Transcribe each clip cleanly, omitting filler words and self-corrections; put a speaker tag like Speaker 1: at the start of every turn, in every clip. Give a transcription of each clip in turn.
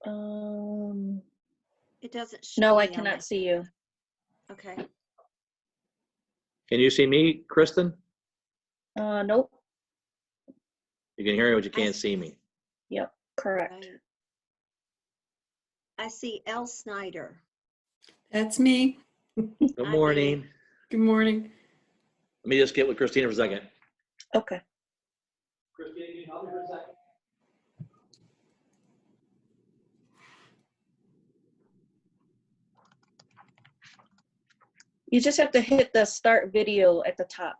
Speaker 1: It doesn't show
Speaker 2: No,
Speaker 1: me
Speaker 2: I
Speaker 1: on
Speaker 2: cannot
Speaker 1: my-
Speaker 2: see you.
Speaker 1: Okay.
Speaker 3: Can you see me, Kristen?
Speaker 2: Nope.
Speaker 3: You can hear me, but you can't see me.
Speaker 2: Yep, correct.
Speaker 1: Right. I see L. Snyder.
Speaker 4: That's me.
Speaker 3: Good
Speaker 1: Hi,
Speaker 3: morning.
Speaker 4: Good morning.
Speaker 3: Let me just get with Christina for a second.
Speaker 2: Okay.
Speaker 3: Christina, can you help me for a second?
Speaker 2: You just have to hit the start video at the top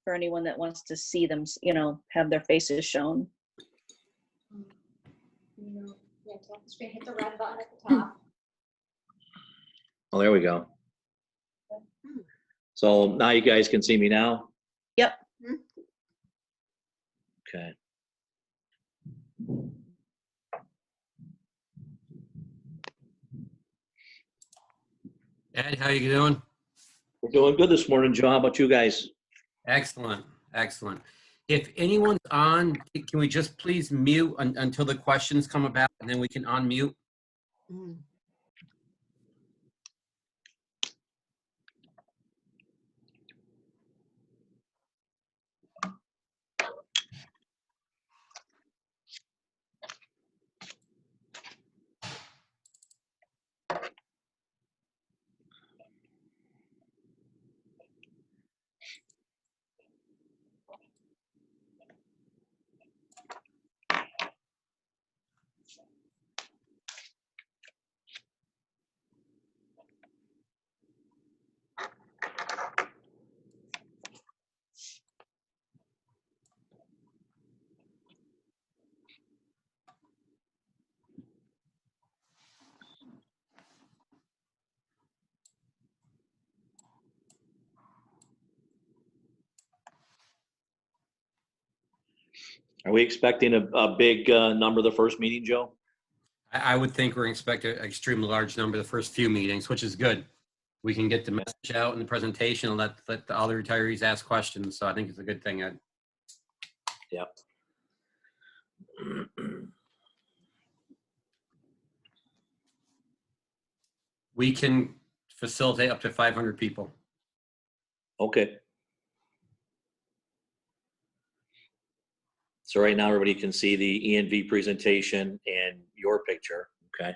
Speaker 2: for anyone that wants to see them, you know, have their faces shown.
Speaker 5: Yeah, tap the screen, hit the red button at the top.
Speaker 3: Oh, there we go. So now you guys can see me now?
Speaker 2: Yep.
Speaker 3: Okay.
Speaker 6: Ed, how you doing?
Speaker 3: We're doing good this morning, Joe. How about you guys?
Speaker 6: Excellent, excellent. If anyone's on, can we just please mute until the questions come about, and then we can unmute?
Speaker 1: Mm.
Speaker 3: Are we expecting a big number the first meeting, Joe?
Speaker 6: I would think we're expecting an extremely large number the first few meetings, which is good. We can get the message out in the presentation and let the other retirees ask questions. So I think it's a good thing, Ed.
Speaker 3: Yep.
Speaker 6: We can facilitate up to 500 people.
Speaker 3: Okay. So right now everybody can see the ENV presentation and your picture, okay?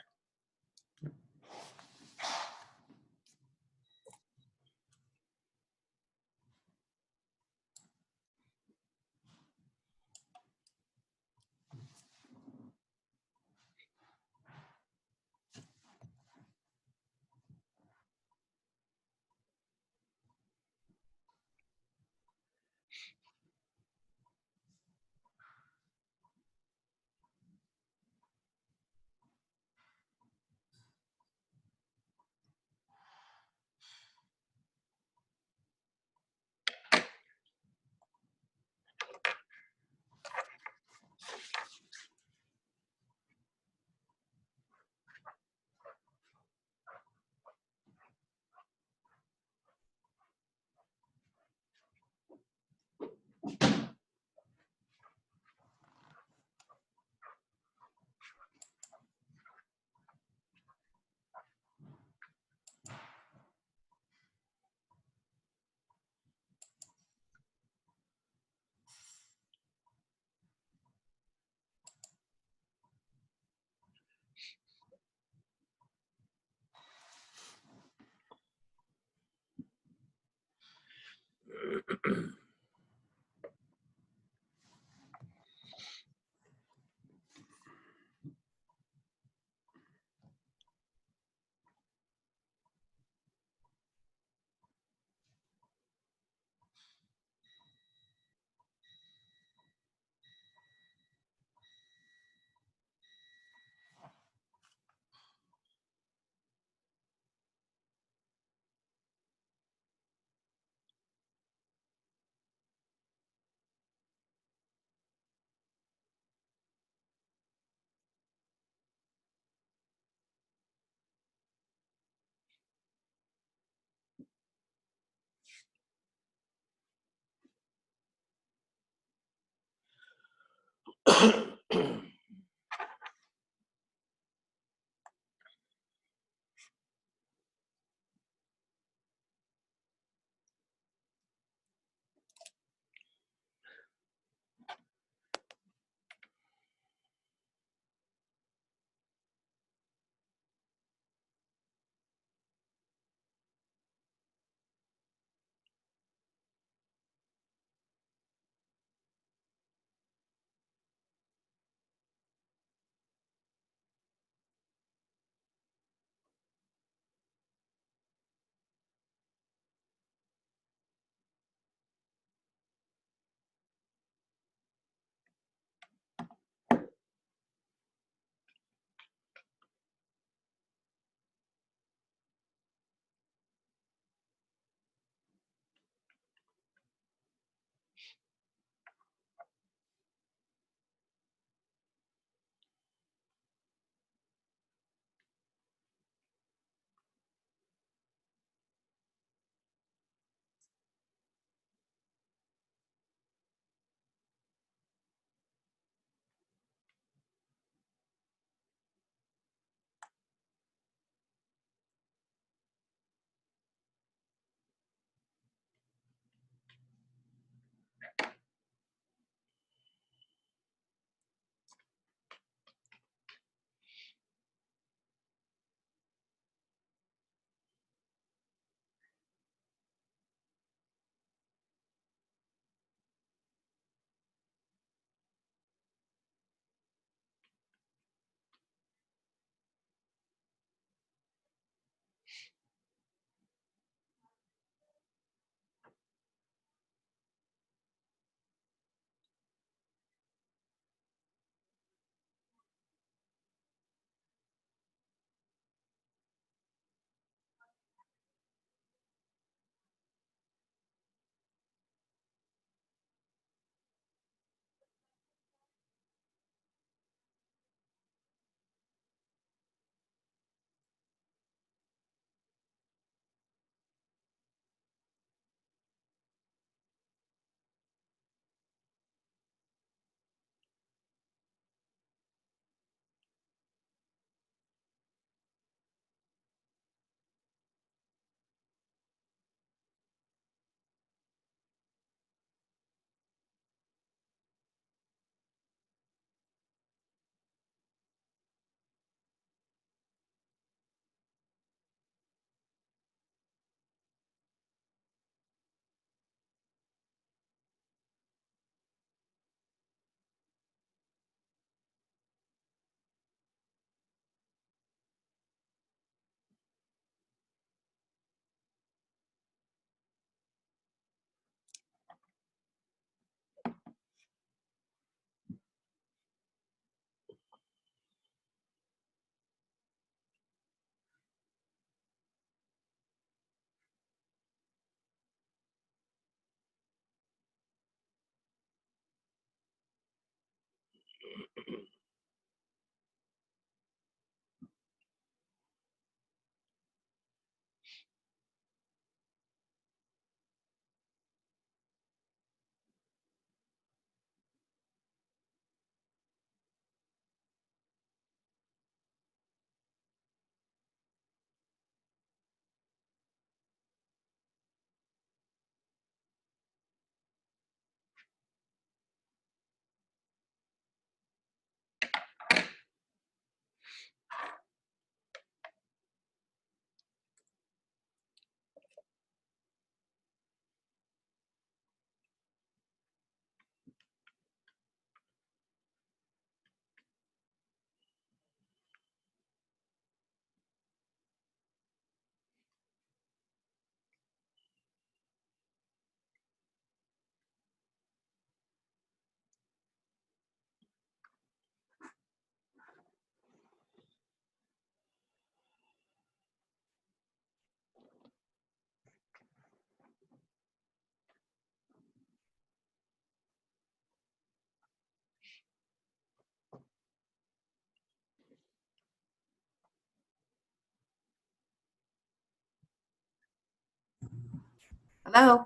Speaker 7: Hello.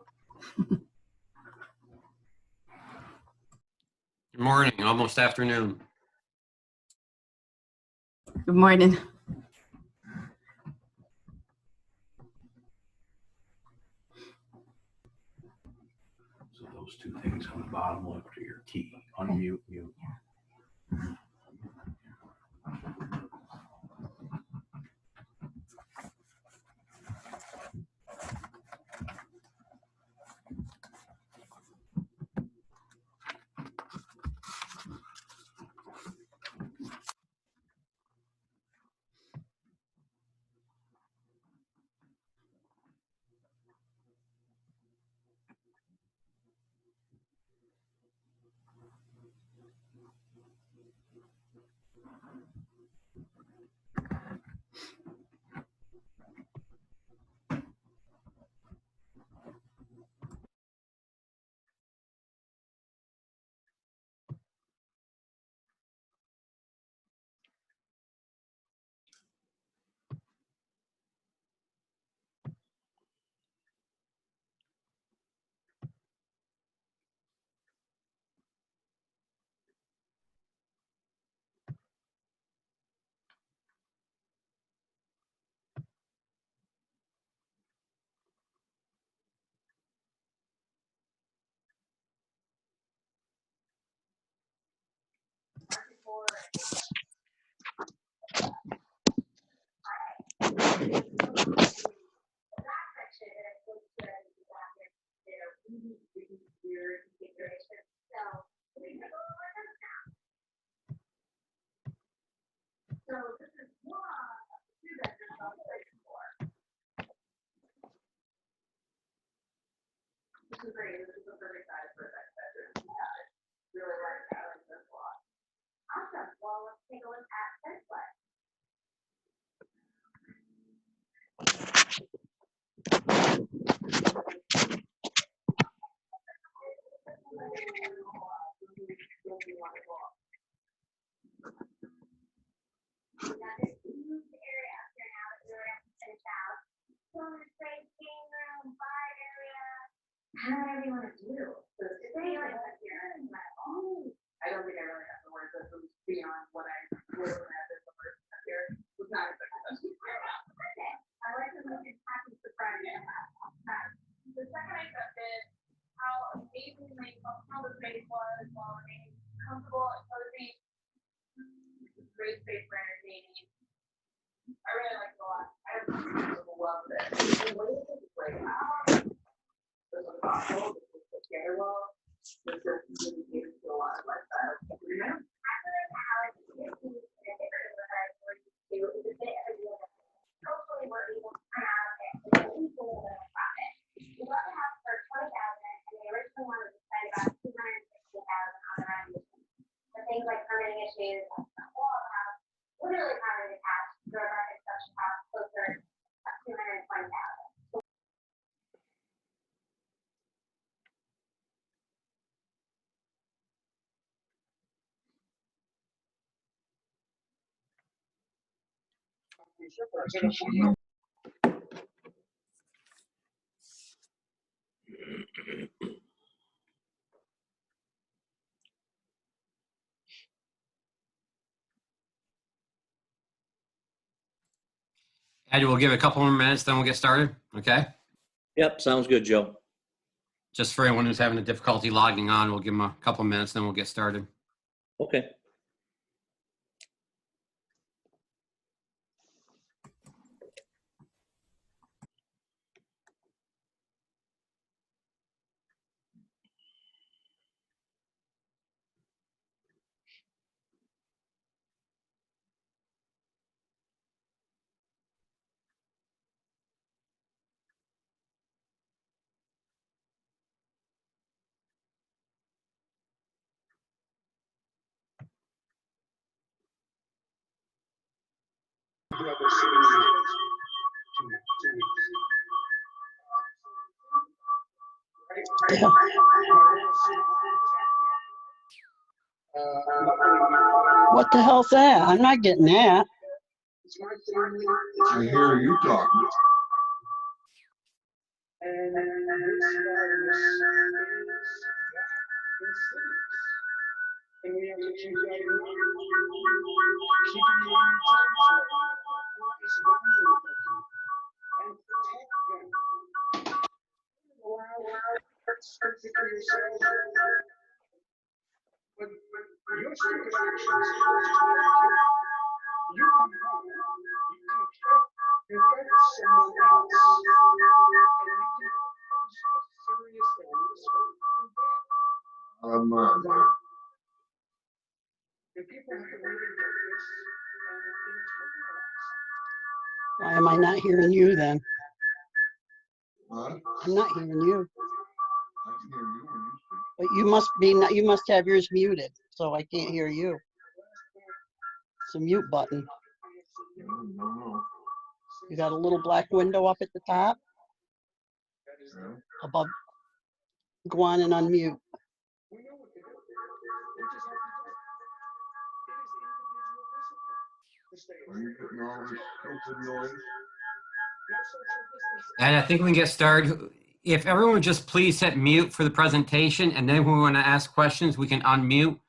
Speaker 6: Good morning, almost afternoon.
Speaker 7: Good morning.
Speaker 8: So those two things on the bottom left are your key. Unmute, mute.
Speaker 6: Ed, we'll give it a couple more minutes, then we'll get started, okay?
Speaker 3: Yep, sounds good, Joe.
Speaker 6: Just for anyone who's having a difficulty logging on, we'll give them a couple minutes, then we'll get started.
Speaker 3: Okay.
Speaker 9: What the hell's that? I'm not getting that.
Speaker 8: I hear you talking.
Speaker 7: And this virus is insidious. And we have to keep that in mind. Keeping your temperature is very important. And protect them. Allow something for yourself. But your stupid actions, you can harm, you can infect someone else, and you can cause a serious illness or even death. And people have to really get this and internalize.
Speaker 9: Why am I not hearing you then?
Speaker 10: Huh?
Speaker 9: I'm not hearing you.
Speaker 10: I can hear you when you speak.
Speaker 9: But you must be not, you must have yours muted, so I can't hear you. It's a mute button.
Speaker 10: No.
Speaker 9: You got a little black window up at the top
Speaker 10: Yeah.
Speaker 9: above. Go on and unmute.
Speaker 7: We know what to do. We just have to do it. It is individual discipline to stay
Speaker 10: Are you getting all this filtered noise?
Speaker 7: no social distancing.
Speaker 6: And I think we can get started. If everyone would just please hit mute for the presentation, and then when we want to ask questions, we can unmute.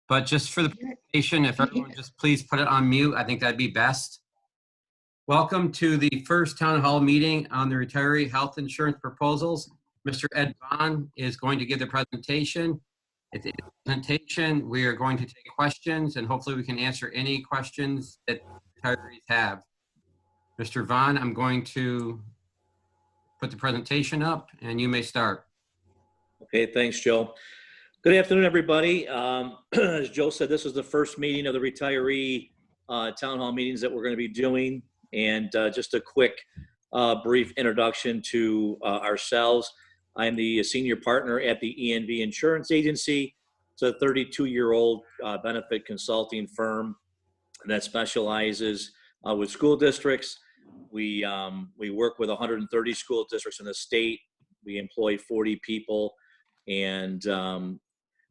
Speaker 6: But just for the presentation, if everyone just please put it on mute, I think that'd be best. Welcome to the first town hall meeting on the retiree health insurance proposals. Mr. Ed Vaughn is going to give the presentation. At the end of the presentation, we are going to take questions, and hopefully we can answer any questions that retirees have. Mr. Vaughn, I'm going to put the presentation up, and you may start.
Speaker 3: Okay, thanks, Joe. Good afternoon, everybody. As Joe said, this is the first meeting of the retiree town hall meetings that we're going to be doing. And just a quick, brief introduction to ourselves. I'm the senior partner at the ENV Insurance Agency. It's a 32-year-old benefit consulting firm that specializes with school districts. We work with 130 school districts in the state. We employ 40 people, and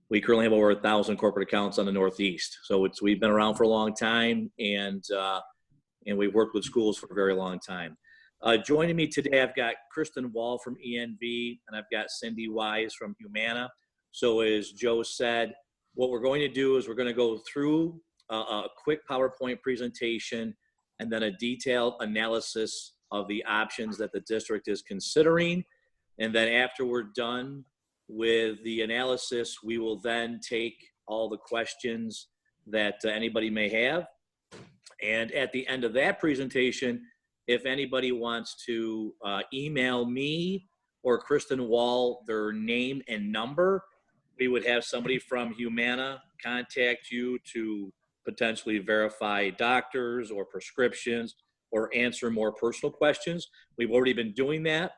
Speaker 3: we currently have over 1,000 corporate accounts on the Northeast. So we've been around for a long time, and we've worked with schools for a very long time. Joining me today, I've got Kristen Wall from ENV, and I've got Cindy Wise from Humana. So as Joe said, what we're going to do is we're going to go through a quick PowerPoint presentation and then a detailed analysis of the options that the district is considering. And then after we're done with the analysis, we will then take all the questions that anybody may have. And at the end of that presentation, if anybody wants to email me or Kristen Wall their name and number, we would have somebody from Humana contact you to potentially verify doctors or prescriptions or answer more personal questions. We've already been doing that,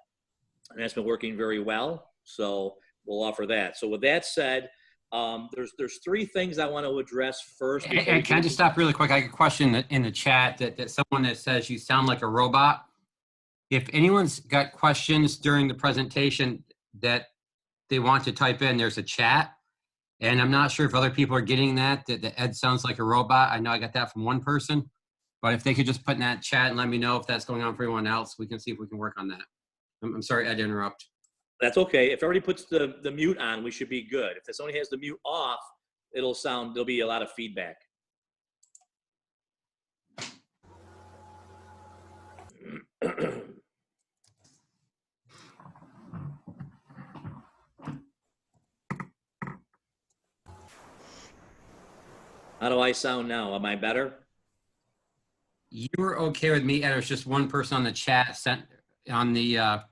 Speaker 3: and that's been working very well. So we'll offer that. So with that said, there's three things I want to address first.
Speaker 6: And can I just stop really quick? I got a question in the chat that someone that says you sound like a robot. If anyone's got questions during the presentation that they want to type in, there's a chat. And I'm not sure if other people are getting that Ed sounds like a robot. I know I got that from one person. But if they could just put in that chat and let me know if that's going on for everyone else, we can see if we can work on that. I'm sorry, Ed, to interrupt.
Speaker 3: That's okay. If everybody puts the mute on, we should be good. If somebody has the mute off, there'll be a lot of feedback. How do I sound now? Am I better?
Speaker 6: You were okay with me, Ed. There's just one person on the chat sent on the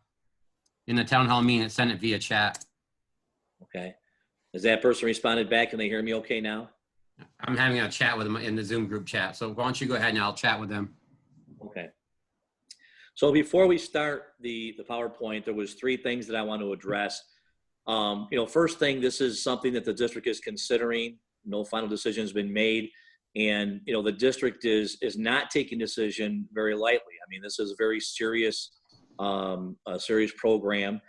Speaker 6: in the town hall meeting that sent it via chat.
Speaker 3: Okay. Has that person responded back? Can they hear me okay now?
Speaker 6: I'm having a chat with them in the Zoom group chat. So why don't you go ahead and I'll chat with them.
Speaker 3: Okay. So before we start the PowerPoint, there was three things that I want to address. First thing, this is something that the district is considering. No final decision has been made. And, the district is not taking decision very lightly. I mean, this is a very serious, serious program.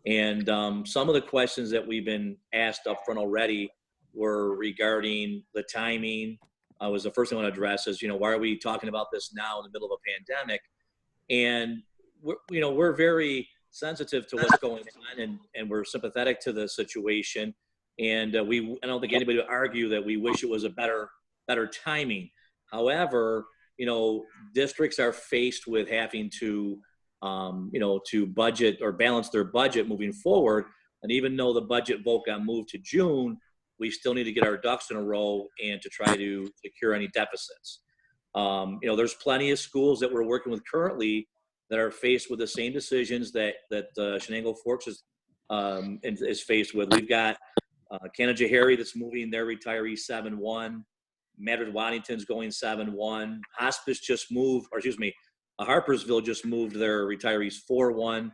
Speaker 3: And some of the questions that we've been asked up front already were regarding the timing. Was the first thing I want to address is, why are we talking about this now in the middle of a pandemic? And we're very sensitive to what's going on, and we're sympathetic to the situation. And I don't think anybody would argue that we wish it was a better timing. However, districts are faced with having to, to budget or balance their budget moving forward. And even though the budget vote got moved to June, we still need to get our ducks in a row and to try to secure any deficits. There's plenty of schools that we're working with currently that are faced with the same decisions that Shenango Forks is faced with. We've got Canajoharie that's moving their retirees 7-1. Madrid-Waddington's going 7-1. Hospice just moved, or excuse me, Harpersville just moved their retirees 4-1.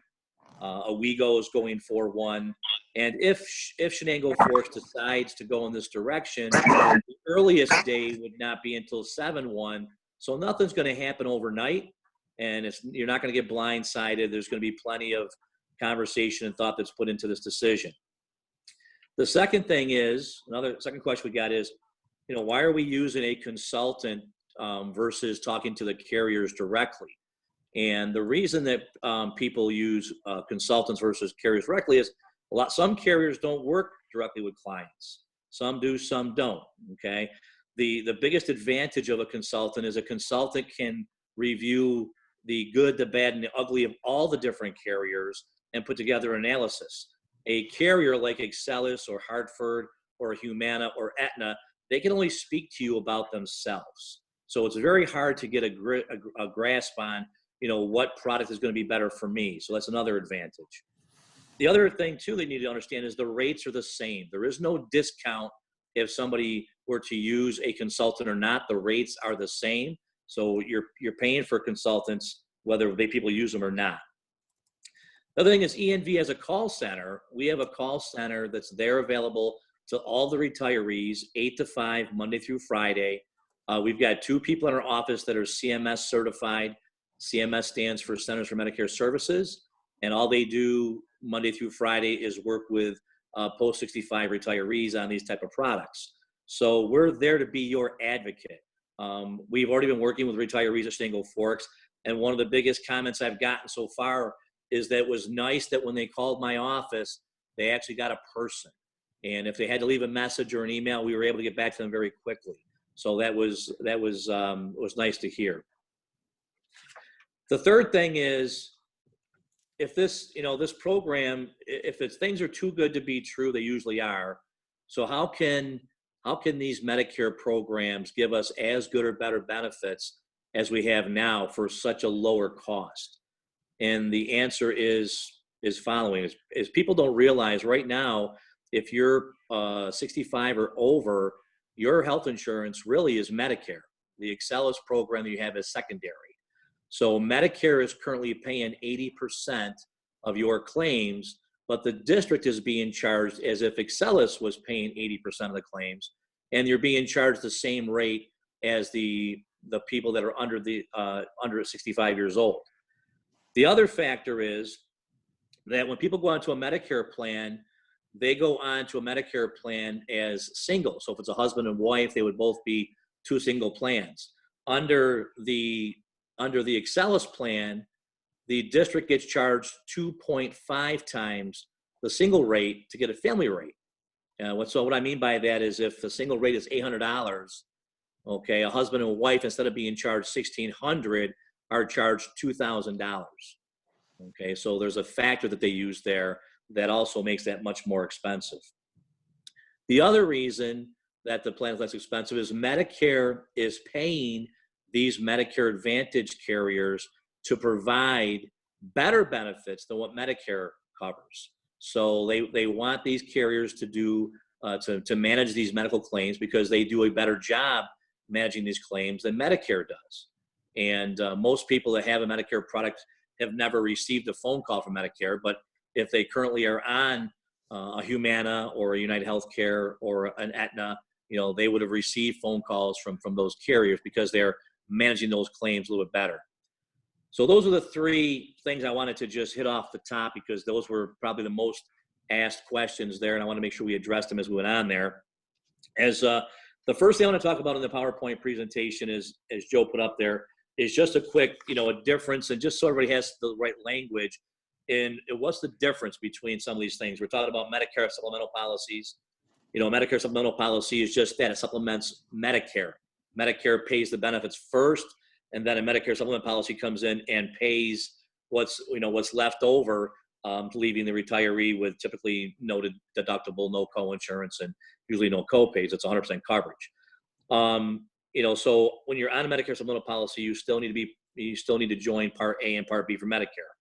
Speaker 3: Owego is going 4-1. And if Shenango Forks decides to go in this direction, the earliest day would not be until 7-1. So nothing's going to happen overnight, and you're not going to get blindsided. There's going to be plenty of conversation and thought that's put into this decision. The second thing is, second question we got is, why are we using a consultant versus talking to the carriers directly? And the reason that people use consultants versus carriers directly is some carriers don't work directly with clients. Some do, some don't, okay? The biggest advantage of a consultant is a consultant can review the good, the bad, and the ugly of all the different carriers and put together an analysis. A carrier like Excelis or Hartford or Humana or Aetna, they can only speak to you about themselves. So it's very hard to get a grasp on, what product is going to be better for me. So that's another advantage. The other thing too they need to understand is the rates are the same. There is no discount if somebody were to use a consultant or not. The rates are the same. So you're paying for consultants whether people use them or not. The other thing is ENV has a call center. We have a call center that's there available to all the retirees, 8 to 5, Monday through Friday. We've got 2 people in our office that are CMS certified. CMS stands for Centers for Medicare Services. And all they do Monday through Friday is work with post-65 retirees on these type of products. So we're there to be your advocate. We've already been working with retirees at Shenango Forks. And one of the biggest comments I've gotten so far is that it was nice that when they called my office, they actually got a person. And if they had to leave a message or an email, we were able to get back to them very quickly. So that was nice to hear. The third thing is, if this program, if things are too good to be true, they usually are. So how can these Medicare programs give us as good or better benefits as we have now for such a lower cost? And the answer is following: is people don't realize right now, if you're 65 or over, your health insurance really is Medicare. The Excelis program that you have is secondary. So Medicare is currently paying 80% of your claims, but the district is being charged as if Excelis was paying 80% of the claims, and you're being charged the same rate as the people that are under 65 years old. The other factor is that when people go onto a Medicare plan, they go on to a Medicare plan as single. So if it's a husband and wife, they would both be 2 single plans. Under the Excelis plan, the district gets charged 2.5 times the single rate to get a family rate. So what I mean by that is if the single rate is $800, okay, a husband and wife, instead of being charged $1,600, are charged $2,000. Okay, so there's a factor that they use there that also makes that much more expensive. The other reason that the plan is less expensive is Medicare is paying these Medicare Advantage carriers to provide better benefits than what Medicare covers. So they want these carriers to do to manage these medical claims because they do a better job managing these claims than Medicare does. And most people that have a Medicare product have never received a phone call from Medicare, but if they currently are on a Humana or a United Healthcare or an Aetna, they would have received phone calls from those carriers because they're managing those claims a little bit better. So those are the 3 things I wanted to just hit off the top because those were probably the most asked questions there, and I want to make sure we addressed them as we went on there. As the first thing I want to talk about in the PowerPoint presentation is, as Joe put up there, is just a quick, a difference, and just so everybody has the right language. and what's the difference between some of these things? We're talking about Medicare supplemental policies. You know, Medicare supplemental policy is just that, it supplements Medicare. Medicare pays the benefits first, and then a Medicare supplement policy comes in and pays what's left over, leaving the retiree with typically no deductible, no coinsurance, and usually no copays. It's 100% coverage. So when you're on a Medicare supplemental policy, you still need to join Part A and Part B for Medicare.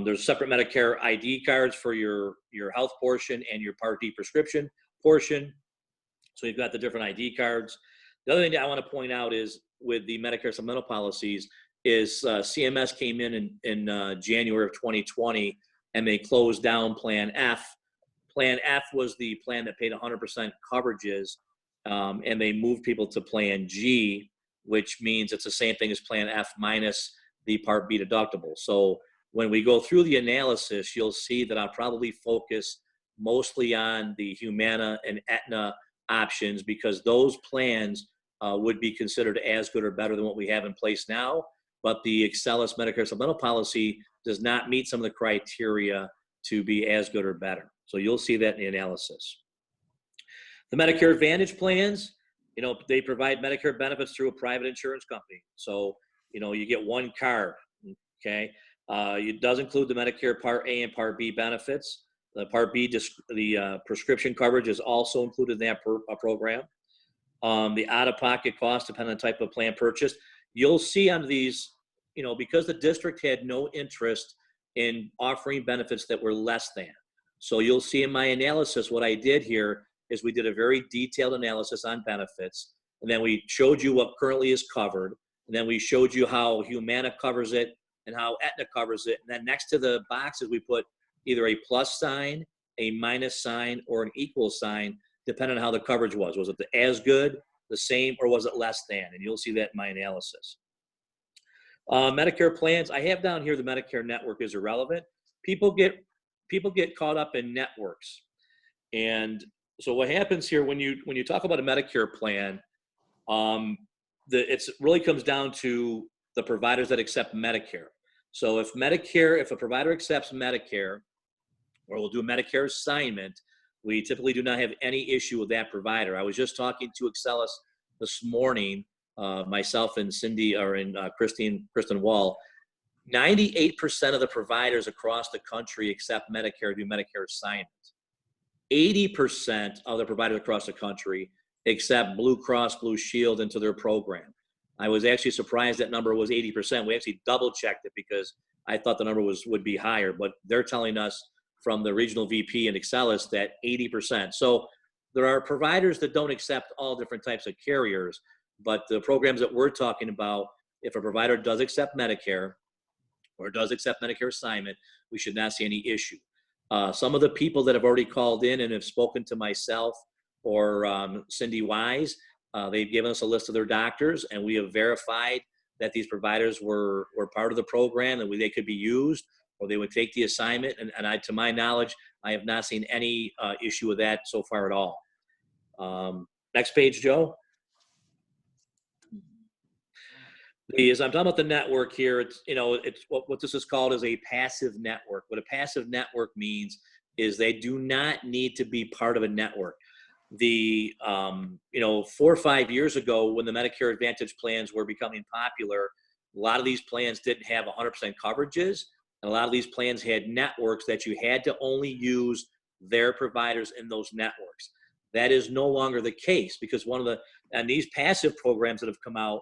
Speaker 3: There's separate Medicare ID cards for your health portion and your Part D prescription portion. So you've got the different ID cards. The other thing that I want to point out is with the Medicare supplemental policies is CMS came in January of 2020, and they closed down Plan F. Plan F was the plan that paid 100% coverages, and they moved people to Plan G, which means it's the same thing as Plan F minus the Part B deductible. So when we go through the analysis, you'll see that I'll probably focus mostly on the Humana and Aetna options, because those plans would be considered as good or better than what we have in place now. But the Excellus Medicare supplemental policy does not meet some of the criteria to be as good or better. So you'll see that in the analysis. The Medicare Advantage plans, they provide Medicare benefits through a private insurance company. So, you get one card, okay? It does include the Medicare Part A and Part B benefits. The Part B, the prescription coverage is also included in that program. The out-of-pocket cost, depending on the type of plan purchased. You'll see on these, because the district had no interest in offering benefits that were less than. So you'll see in my analysis, what I did here is we did a very detailed analysis on benefits, and then we showed you what currently is covered, and then we showed you how Humana covers it and how Aetna covers it. And then next to the boxes, we put either a plus sign, a minus sign, or an equal sign, depending on how the coverage was. Was it the as good, the same, or was it less than? And you'll see that in my analysis. Medicare plans, I have down here the Medicare network is irrelevant. People get caught up in networks. And so what happens here when you talk about a Medicare plan, it really comes down to the providers that accept Medicare. So if a provider accepts Medicare, or will do a Medicare assignment, we typically do not have any issue with that provider. I was just talking to Excellus this morning, myself and Kristen Wall. 98% of the providers across the country accept Medicare, do Medicare assignments. 80% of the providers across the country accept Blue Cross Blue Shield into their program. I was actually surprised that number was 80%. We actually double checked it because I thought the number would be higher, but they're telling us from the regional VP and Excellus that 80%. So there are providers that don't accept all different types of carriers, but the programs that we're talking about, if a provider does accept Medicare or does accept Medicare assignment, we should not see any issue. Some of the people that have already called in and have spoken to myself or Cindy Wise, they've given us a list of their doctors, and we have verified that these providers were part of the program and they could be used, or they would take the assignment. And to my knowledge, I have not seen any issue with that so far at all. Next page, Joe. As I'm talking about the network here, it's what this is called is a passive network. What a passive network means is they do not need to be part of a network. 4 or 5 years ago, when the Medicare Advantage plans were becoming popular, a lot of these plans didn't have 100% coverages, and a lot of these plans had networks that you had to only use their providers in those networks. That is no longer the case, because and these passive programs that have come out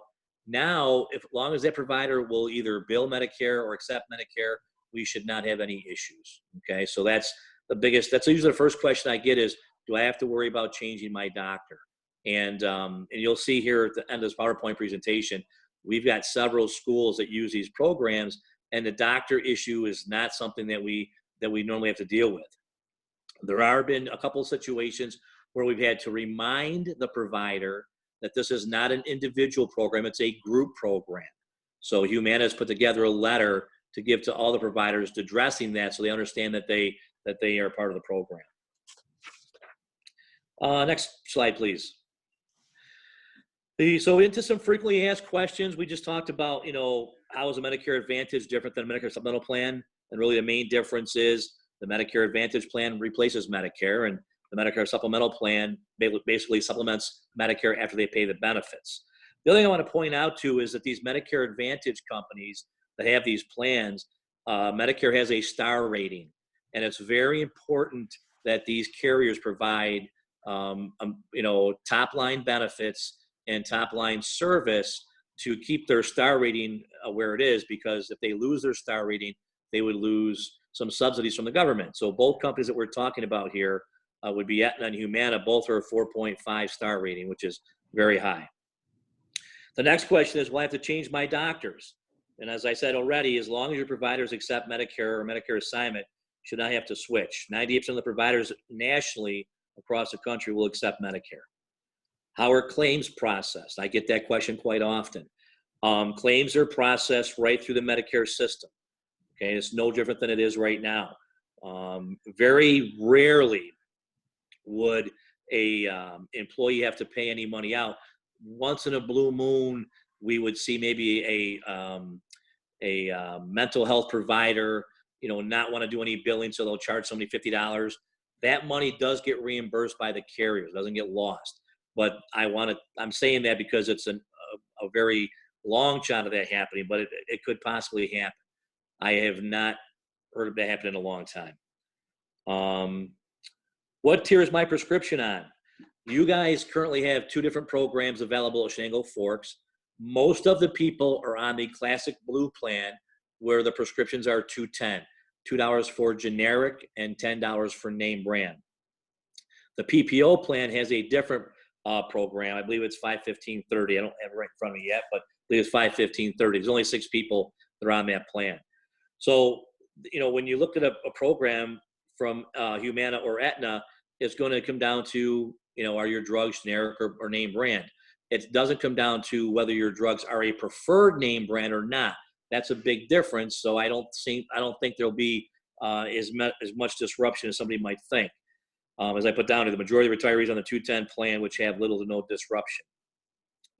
Speaker 3: now, as long as that provider will either bill Medicare or accept Medicare, we should not have any issues. Okay, so that's usually the first question I get is, do I have to worry about changing my doctor? And you'll see here at the end of this PowerPoint presentation, we've got several schools that use these programs, and the doctor issue is not something that we normally have to deal with. There have been a couple of situations where we've had to remind the provider that this is not an individual program, it's a group program. So Humana has put together a letter to give to all the providers addressing that, so they understand that they are part of the program. Next slide, please. So into some frequently asked questions, we just talked about, how is a Medicare Advantage different than a Medicare Supplemental plan? And really the main difference is the Medicare Advantage plan replaces Medicare, and the Medicare Supplemental plan basically supplements Medicare after they pay the benefits. The other thing I want to point out too is that these Medicare Advantage companies that have these plans, Medicare has a star rating, and it's very important that these carriers provide top line benefits and top line service to keep their star rating where it is, because if they lose their star rating, they would lose some subsidies from the government. So both companies that we're talking about here would be Aetna and Humana. Both are a 4.5 star rating, which is very high. The next question is, will I have to change my doctors? And as I said already, as long as your providers accept Medicare or Medicare assignment, you should not have to switch. 98% of the providers nationally across the country will accept Medicare. How are claims processed? I get that question quite often. Claims are processed right through the Medicare system. Okay, it's no different than it is right now. Very rarely would a employee have to pay any money out. Once in a blue moon, we would see maybe a mental health provider, not want to do any billing, so they'll charge somebody $50. That money does get reimbursed by the carriers, doesn't get lost. But I'm saying that because it's a very long shot of that happening, but it could possibly happen. I have not heard of that happen in a long time. What tier is my prescription on? You guys currently have 2 different programs available at Shango Forks. Most of the people are on the classic blue plan, where the prescriptions are $210, $2 for generic and $10 for name brand. The PPO plan has a different program. I believe it's $515.30. I don't have it right in front of me yet, but I believe it's $515.30. There's only 6 people that are on that plan. So, when you look at a program from Humana or Aetna, it's going to come down to, are your drugs generic or name brand? It doesn't come down to whether your drugs are a preferred name brand or not. That's a big difference. So I don't think there'll be as much disruption as somebody might think. As I put down to the majority of retirees on the 210 plan, which have little to no disruption.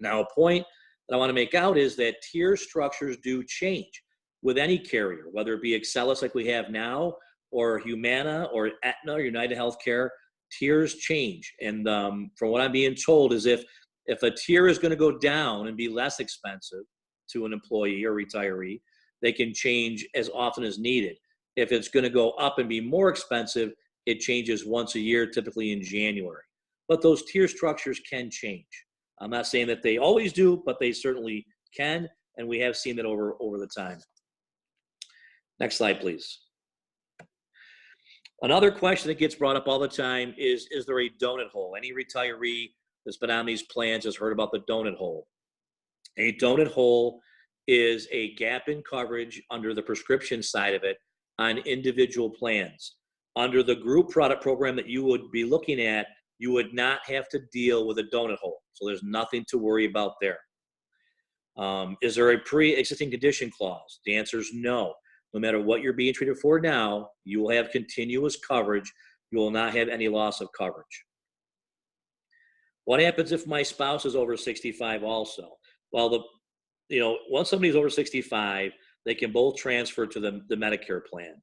Speaker 3: Now, a point that I want to make out is that tier structures do change with any carrier, whether it be Excellus like we have now, or Humana, or Aetna, or United Healthcare. Tiers change. And from what I'm being told is if a tier is going to go down and be less expensive to an employee or retiree, they can change as often as needed. If it's going to go up and be more expensive, it changes once a year, typically in January. But those tier structures can change. I'm not saying that they always do, but they certainly can, and we have seen that over the time. Next slide, please. Another question that gets brought up all the time is there a donut hole? Any retiree that's been on these plans has heard about the donut hole. A donut hole is a gap in coverage under the prescription side of it on individual plans. Under the group product program that you would be looking at, you would not have to deal with a donut hole. So there's nothing to worry about there. Is there a pre-existing condition clause? The answer is no. No matter what you're being treated for now, you will have continuous coverage. You will not have any loss of coverage. What happens if my spouse is over 65 also? Well, once somebody's over 65, they can both transfer to the Medicare plan.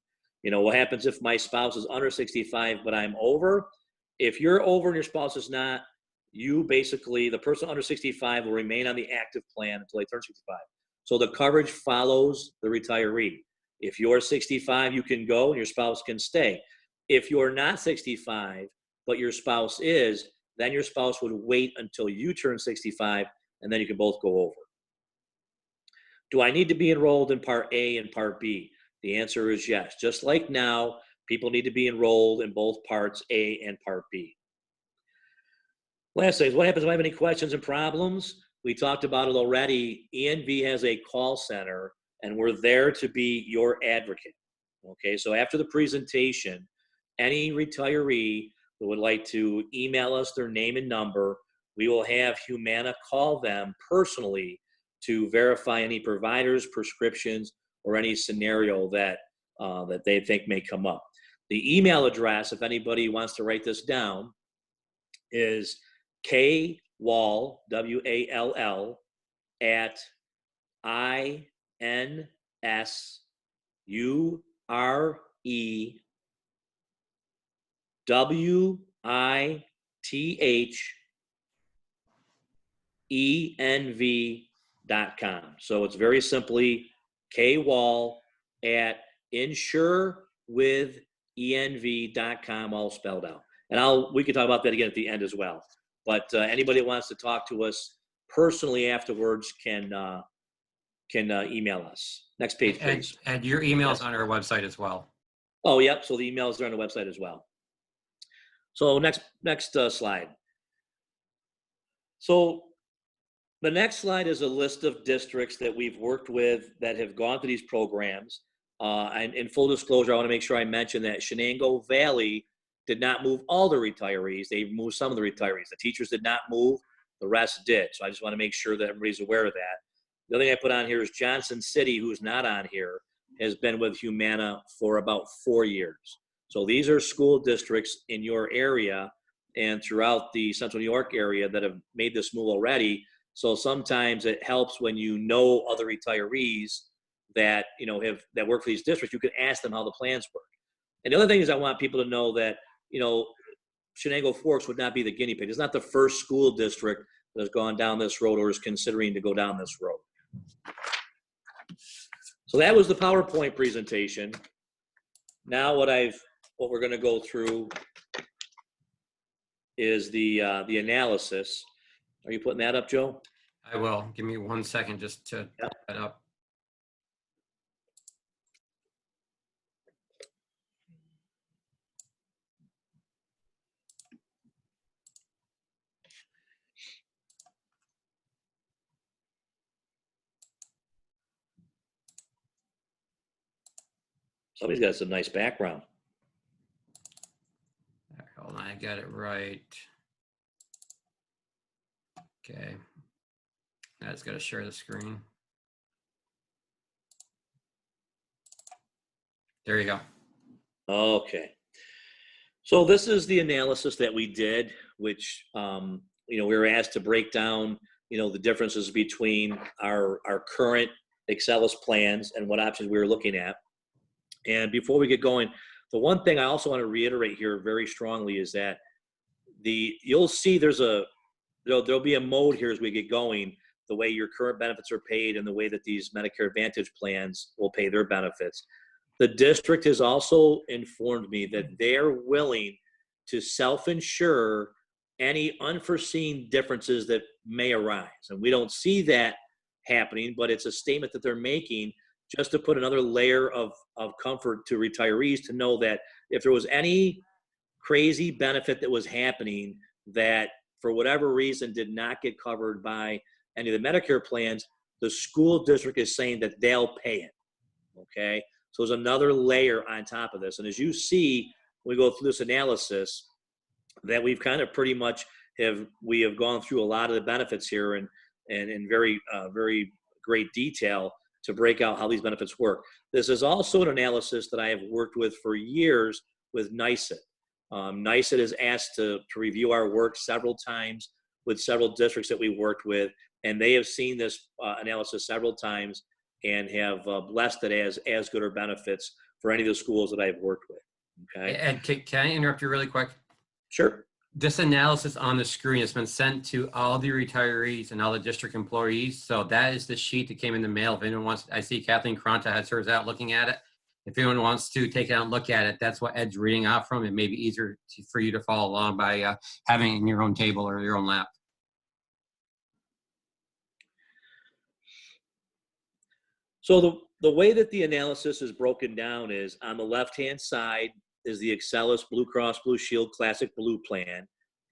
Speaker 3: What happens if my spouse is under 65, but I'm over? If you're over and your spouse is not, the person under 65 will remain on the active plan until they turn 65. So the coverage follows the retiree. If you're 65, you can go and your spouse can stay. If you're not 65, but your spouse is, then your spouse would wait until you turn 65, and then you can both go over. Do I need to be enrolled in Part A and Part B? The answer is yes. Just like now, people need to be enrolled in both Parts A and Part B. Last thing is, what happens if I have any questions and problems? We talked about it already. ENV has a call center, and we're there to be your advocate. Okay, so after the presentation, any retiree who would like to email us their name and number, we will have Humana call them personally to verify any providers, prescriptions, or any scenario that they think may come up. The email address, if anybody wants to write this down, is kwall, W-A-L-L, at INSURANCE, REWITHENV.com. So it's very simply kwall@insurewithenv.com, all spelled out. And we can talk about that again at the end as well. But anybody that wants to talk to us personally afterwards can email us. Next page, please.
Speaker 6: And your email's
Speaker 3: Yes.
Speaker 6: on our website as well.
Speaker 3: Oh, yep. So the emails are on the website as well. So next slide. So the next slide is a list of districts that we've worked with that have gone through these programs. And in full disclosure, I want to make sure I mention that Shenango Valley did not move all the retirees. They moved some of the retirees. The teachers did not move. The rest did. So I just want to make sure that everybody's aware of that. The other thing I put on here is Johnson City, who's not on here, has been with Humana for about 4 years. So these are school districts in your area and throughout the Central New York area that have made this move already. So sometimes it helps when you know other retirees that that work for these districts. You can ask them how the plans work. And the other thing is, I want people to know that Shenango Forks would not be the guinea pig. It's not the first school district that has gone down this road or is considering to go down this road. So that was the PowerPoint presentation. Now what we're going to go through is the analysis. Are you putting that up, Joe?
Speaker 6: I will. Give me 1 second just to put that up.
Speaker 3: Somebody's got some nice background.
Speaker 6: Hold on, I got it right. Okay. I just got to share the screen. There you go.
Speaker 3: Okay. So this is the analysis that we did, which, we were asked to break down, the differences between our current Excelis plans and what options we were looking at. And before we get going, the one thing I also want to reiterate here very strongly is that you'll see there'll be a mode here as we get going, the way your current benefits are paid and the way that these Medicare Advantage plans will pay their benefits. The district has also informed me that they're willing to self-insure any unforeseen differences that may arise. And we don't see that happening, but it's a statement that they're making just to put another layer of comfort to retirees to know that if there was any crazy benefit that was happening that for whatever reason did not get covered by any of the Medicare plans, the school district is saying that they'll pay it, okay? So there's another layer on top of this. And as you see, when we go through this analysis, that we've kind of pretty much we have gone through a lot of the benefits here and in very, very great detail to break out how these benefits work. This is also an analysis that I have worked with for years with NICET. NICET is asked to review our work several times with several districts that we worked with, and they have seen this analysis several times and have blessed it as good or benefits for any of the schools that I've worked with. Okay.
Speaker 6: Ed, can I interrupt you really quick?
Speaker 3: Sure.
Speaker 6: This analysis on the screen has been sent to all the retirees and all the district employees. So that is the sheet that came in the mail. If anyone wants, I see Kathleen Cronta has hers out looking at it. If anyone wants to take it out and look at it, that's what Ed's reading off from. It may be easier for you to follow along by having it in your own table or your own lap.
Speaker 3: So the way that the analysis is broken down is on the left-hand side is the Excelis Blue Cross Blue Shield Classic Blue plan.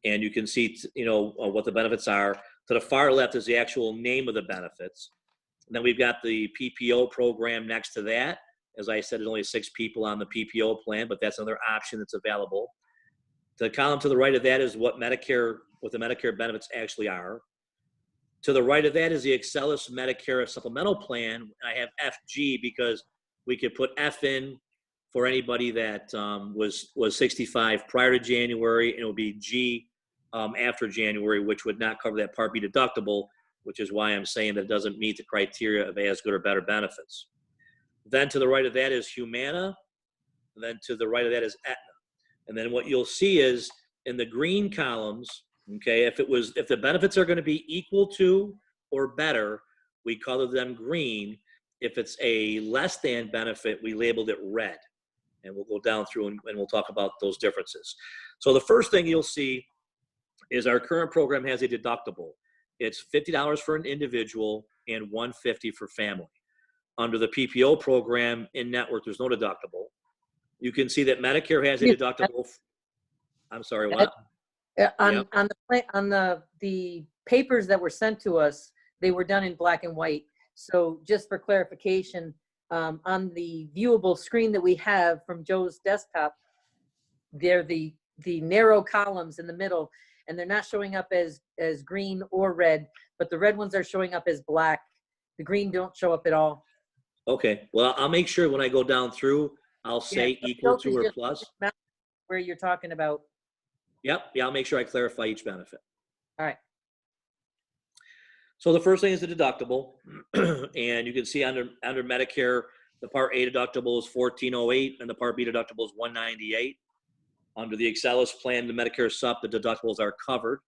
Speaker 3: And you can see, what the benefits are. To the far left is the actual name of the benefits. And then we've got the PPO program next to that. As I said, there's only 6 people on the PPO plan, but that's another option that's available. The column to the right of that is what the Medicare benefits actually are. To the right of that is the Excelis Medicare Supplemental plan. I have FG because we could put F in for anybody that was 65 prior to January, and it would be G after January, which would not cover that Part B deductible, which is why I'm saying that it doesn't meet the criteria of as good or better benefits. Then to the right of that is Humana, and then to the right of that is Aetna. And then what you'll see is in the green columns, okay, if the benefits are going to be equal to or better, we color them green. If it's a less than benefit, we labeled it red. And we'll go down through and we'll talk about those differences. So the first thing you'll see is our current program has a deductible. It's $50 for an individual and $150 for family. Under the PPO program in network, there's no deductible. You can see that Medicare has a deductible. I'm sorry, what?
Speaker 11: On the papers that were sent to us, they were done in black and white. So just for clarification, on the viewable screen that we have from Joe's desktop, they're the narrow columns in the middle, and they're not showing up as green or red, but the red ones are showing up as black. The green don't show up at all.
Speaker 3: Okay, well, I'll make sure when I go down through, I'll say
Speaker 11: Yeah,
Speaker 3: equal
Speaker 11: filter's
Speaker 3: to or
Speaker 11: just
Speaker 3: plus.
Speaker 11: where you're talking about.
Speaker 3: Yep, yeah, I'll make sure I clarify each benefit.
Speaker 11: All right.
Speaker 3: So the first thing is the deductible, and you can see under Medicare, the Part A deductible is $1,408, and the Part B deductible is $198. Under the Excelis plan, the Medicare Sup, the deductibles are covered.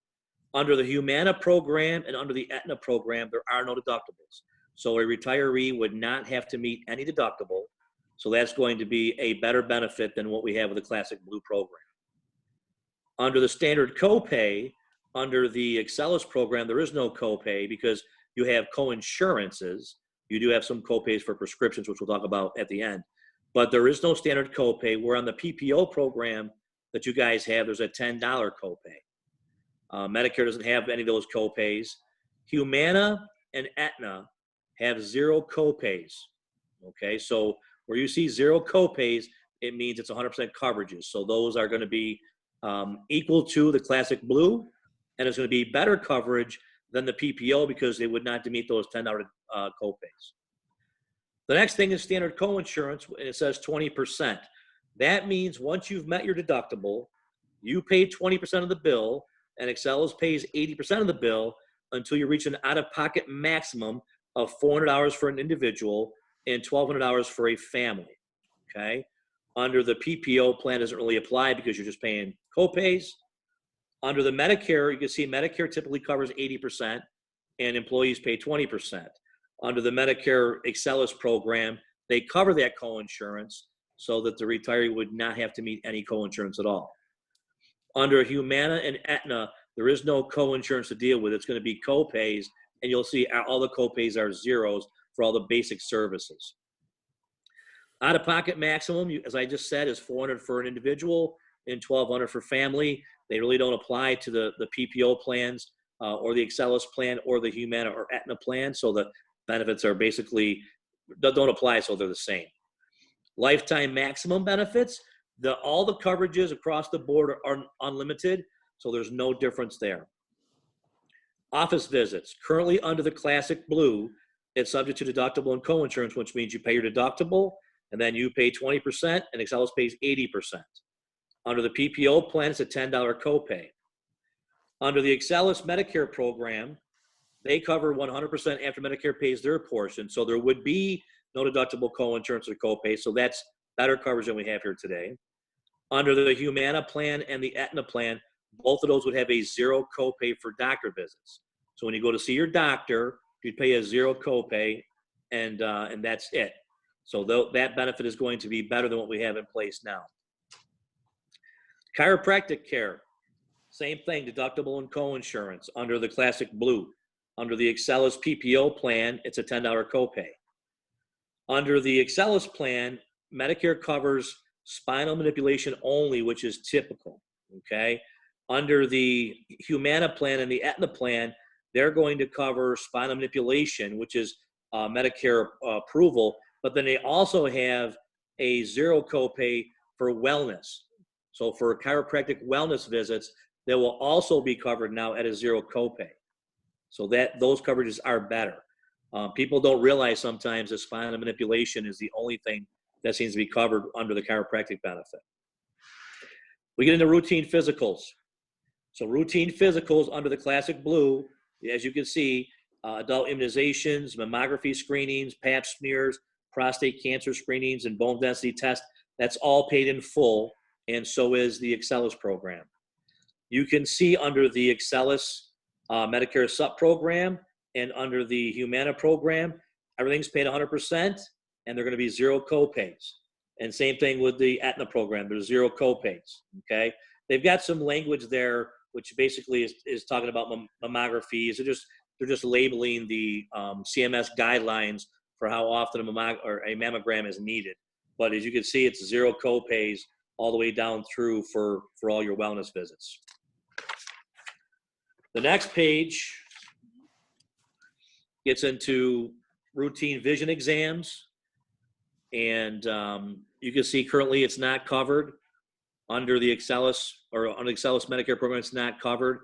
Speaker 3: Under the Humana program and under the Aetna program, there are no deductibles. So a retiree would not have to meet any deductible. So that's going to be a better benefit than what we have with the Classic Blue program. Under the standard copay, under the Excelis program, there is no copay because you have coinsurances. You do have some copays for prescriptions, which we'll talk about at the end. But there is no standard copay. Where on the PPO program that you guys have, there's a $10 copay. Medicare doesn't have any of those copays. Humana and Aetna have zero copays. Okay, so where you see zero copays, it means it's 100% coverages. So those are going to be equal to the Classic Blue, and it's going to be better coverage than the PPO because they would not meet those $10 copays. The next thing is standard coinsurance, and it says 20%. That means once you've met your deductible, you pay 20% of the bill, and Excelis pays 80% of the bill until you reach an out-of-pocket maximum of $400 for an individual and $1,200 for a family, okay? Under the PPO plan doesn't really apply because you're just paying copays. Under the Medicare, you can see Medicare typically covers 80% and employees pay 20%. Under the Medicare Excelis program, they cover that coinsurance so that the retiree would not have to meet any coinsurance at all. Under Humana and Aetna, there is no coinsurance to deal with. It's going to be copays, and you'll see all the copays are zeros for all the basic services. Out-of-pocket maximum, as I just said, is $400 for an individual and $1,200 for family. They really don't apply to the PPO plans or the Excelis plan or the Humana or Aetna plan, so the benefits are basically, don't apply, so they're the same. Lifetime maximum benefits, all the coverages across the board are unlimited, so there's no difference there. Office visits, currently under the Classic Blue, it's subject to deductible and coinsurance, which means you pay your deductible, and then you pay 20%, and Excelis pays 80%. Under the PPO plan, it's a $10 copay. Under the Excelis Medicare program, they cover 100% after Medicare pays their portion, so there would be no deductible, coinsurance, or copay, so that's better coverage than we have here today. Under the Humana plan and the Aetna plan, both of those would have a zero copay for doctor visits. So when you go to see your doctor, you'd pay a zero copay, and that's it. So that benefit is going to be better than what we have in place now. Chiropractic care, same thing, deductible and coinsurance under the Classic Blue. Under the Excelis PPO plan, it's a $10 copay. Under the Excelis plan, Medicare covers spinal manipulation only, which is typical, okay? Under the Humana plan and the Aetna plan, they're going to cover spinal manipulation, which is Medicare approval, but then they also have a zero copay for wellness. So for chiropractic wellness visits, they will also be covered now at a zero copay. So those coverages are better. People don't realize sometimes that spinal manipulation is the only thing that seems to be covered under the chiropractic benefit. We get into routine physicals. So routine physicals under the Classic Blue, as you can see, adult immunizations, mammography screenings, pap smears, prostate cancer screenings, and bone density tests, That's all paid in full, and so is the Excellus program. You can see under the Excellus Medicare Sup program and under the Humana program, everything's paid 100%, and they're going to be zero copays. And same thing with the Aetna program. There's zero copays, okay? They've got some language there, which basically is talking about mammographies. They're just labeling the CMS guidelines for how often a mammogram is needed. But as you can see, it's zero copays all the way down through for all your wellness visits. The next page gets into routine vision exams. And you can see currently it's not covered under the Excellus or under the Excellus Medicare program. It's not covered.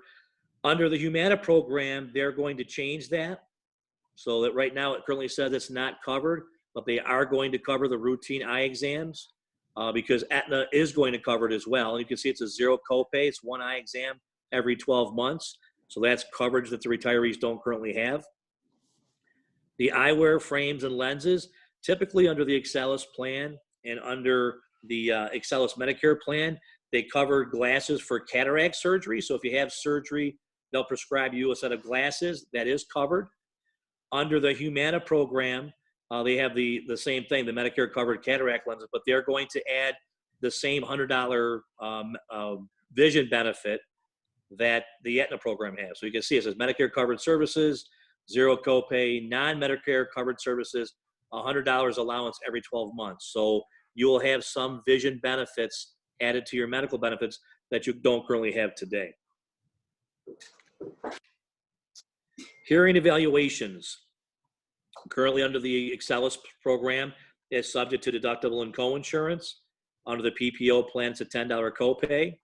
Speaker 3: Under the Humana program, they're going to change that. So that right now it currently says it's not covered, but they are going to cover the routine eye exams because Aetna is going to cover it as well. And you can see it's a zero copay. It's one eye exam every 12 months. So that's coverage that the retirees don't currently have. The eyewear frames and lenses, typically under the Excellus plan and under the Excellus Medicare plan, they cover glasses for cataract surgery. So if you have surgery, they'll prescribe you a set of glasses that is covered. Under the Humana program, they have the same thing, the Medicare covered cataract lenses, but they're going to add the same $100 vision benefit that the Aetna program has. So you can see it says Medicare covered services, zero copay, non-Medicare covered services, $100 allowance every 12 months. So you will have some vision benefits added to your medical benefits that you don't currently have today. Hearing evaluations. Currently under the Excellus program is subject to deductible and coinsurance. Under the PPO plan, it's a $10 copay.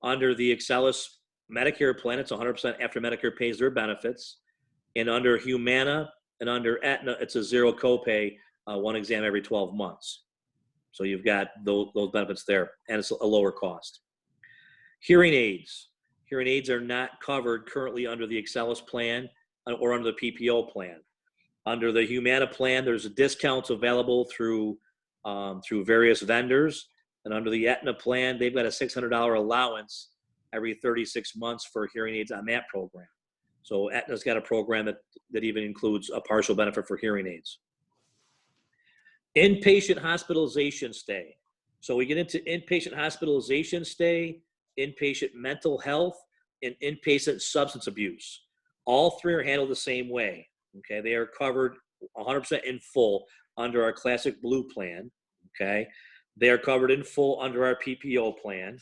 Speaker 3: Under the Excellus Medicare plan, it's 100% after Medicare pays their benefits. And under Humana and under Aetna, it's a zero copay, one exam every 12 months. So you've got those benefits there, and it's a lower cost. Hearing aids. Hearing aids are not covered currently under the Excellus plan or under the PPO plan. Under the Humana plan, there's discounts available through various vendors. And under the Aetna plan, they've got a $600 allowance every 36 months for hearing aids on that program. So Aetna's got a program that even includes a partial benefit for hearing aids. Inpatient hospitalization stay. So we get into inpatient hospitalization stay, inpatient mental health, and inpatient substance abuse. All three are handled the same way. Okay, they are covered 100% in full under our Classic Blue plan. Okay, they are covered in full under our PPO plan.